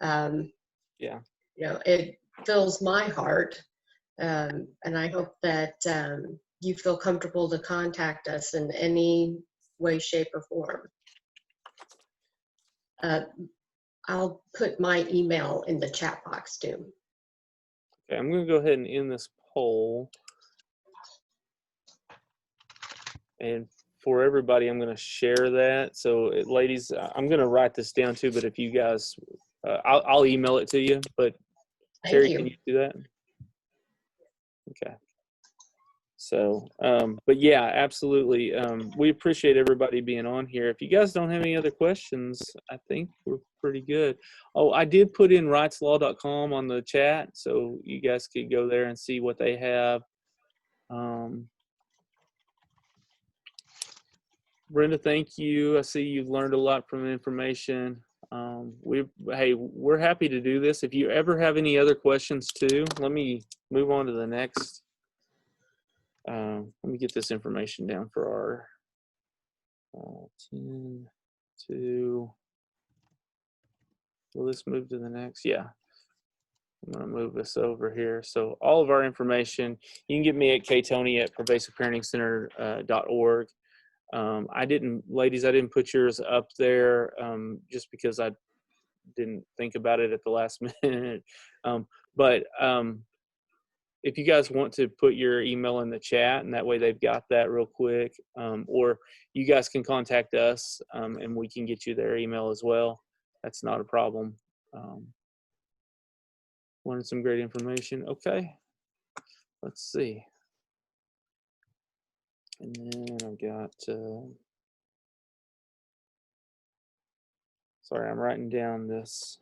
Yeah. You know, it fills my heart. And I hope that you feel comfortable to contact us in any way, shape, or form. I'll put my email in the chat box too. Okay, I'm going to go ahead and end this poll. And for everybody, I'm going to share that. So, ladies, I'm going to write this down too. But if you guys, I'll email it to you. But Terry, can you do that? Okay. So, but yeah, absolutely. We appreciate everybody being on here. If you guys don't have any other questions, I think we're pretty good. Oh, I did put in rightslaw.com on the chat, so you guys could go there and see what they have. Brenda, thank you. I see you've learned a lot from the information. We're happy to do this. If you ever have any other questions too, let me move on to the next. Let me get this information down for our 10 to, will this move to the next? Yeah. I'm going to move this over here. So all of our information, you can get me at ktony@pervasiveparentingcenter.org. Ladies, I didn't put yours up there just because I didn't think about it at the last minute. If you guys want to put your email in the chat, and that way they've got that real quick, or you guys can contact us and we can get you their email as well. That's not a problem. Learned some great information. Okay, let's see. And then I've got, sorry, I'm writing down this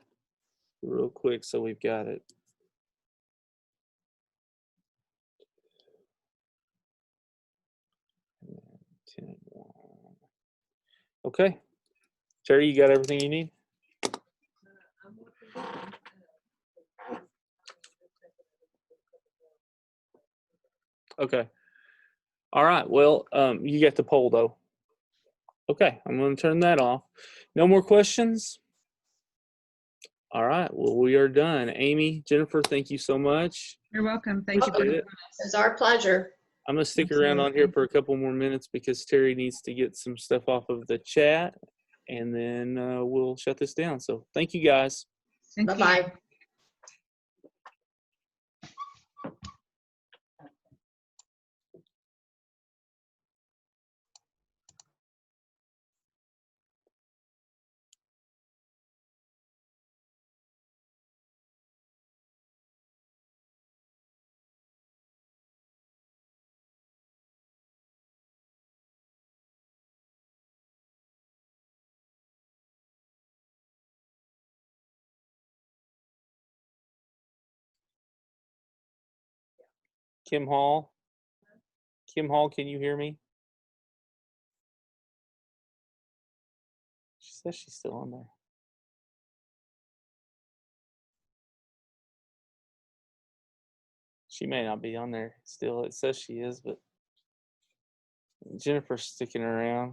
real quick so we've got it. And then 10 and 1. Okay. Terry, you got everything you need? Okay. All right. Well, you got the poll though. Okay, I'm going to turn that off. No more questions? All right. Well, we are done. Amy, Jennifer, thank you so much. You're welcome. Thank you. Appreciate it. It's our pleasure. I'm going to stick around on here for a couple more minutes because Terry needs to get some stuff off of the chat, and then we'll shut this down. So thank you guys. Thank you. Bye-bye. Kim Hall. Kim Hall, can you hear me? She says she's still on there. She may not be on there still. It says she is, but Jennifer's sticking around.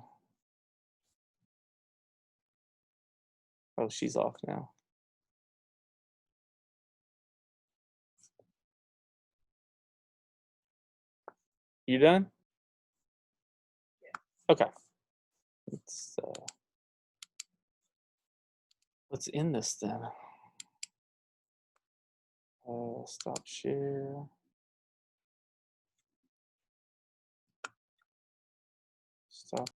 Oh, she's off now. You done? Okay. Let's end this then. Stop share. Stop.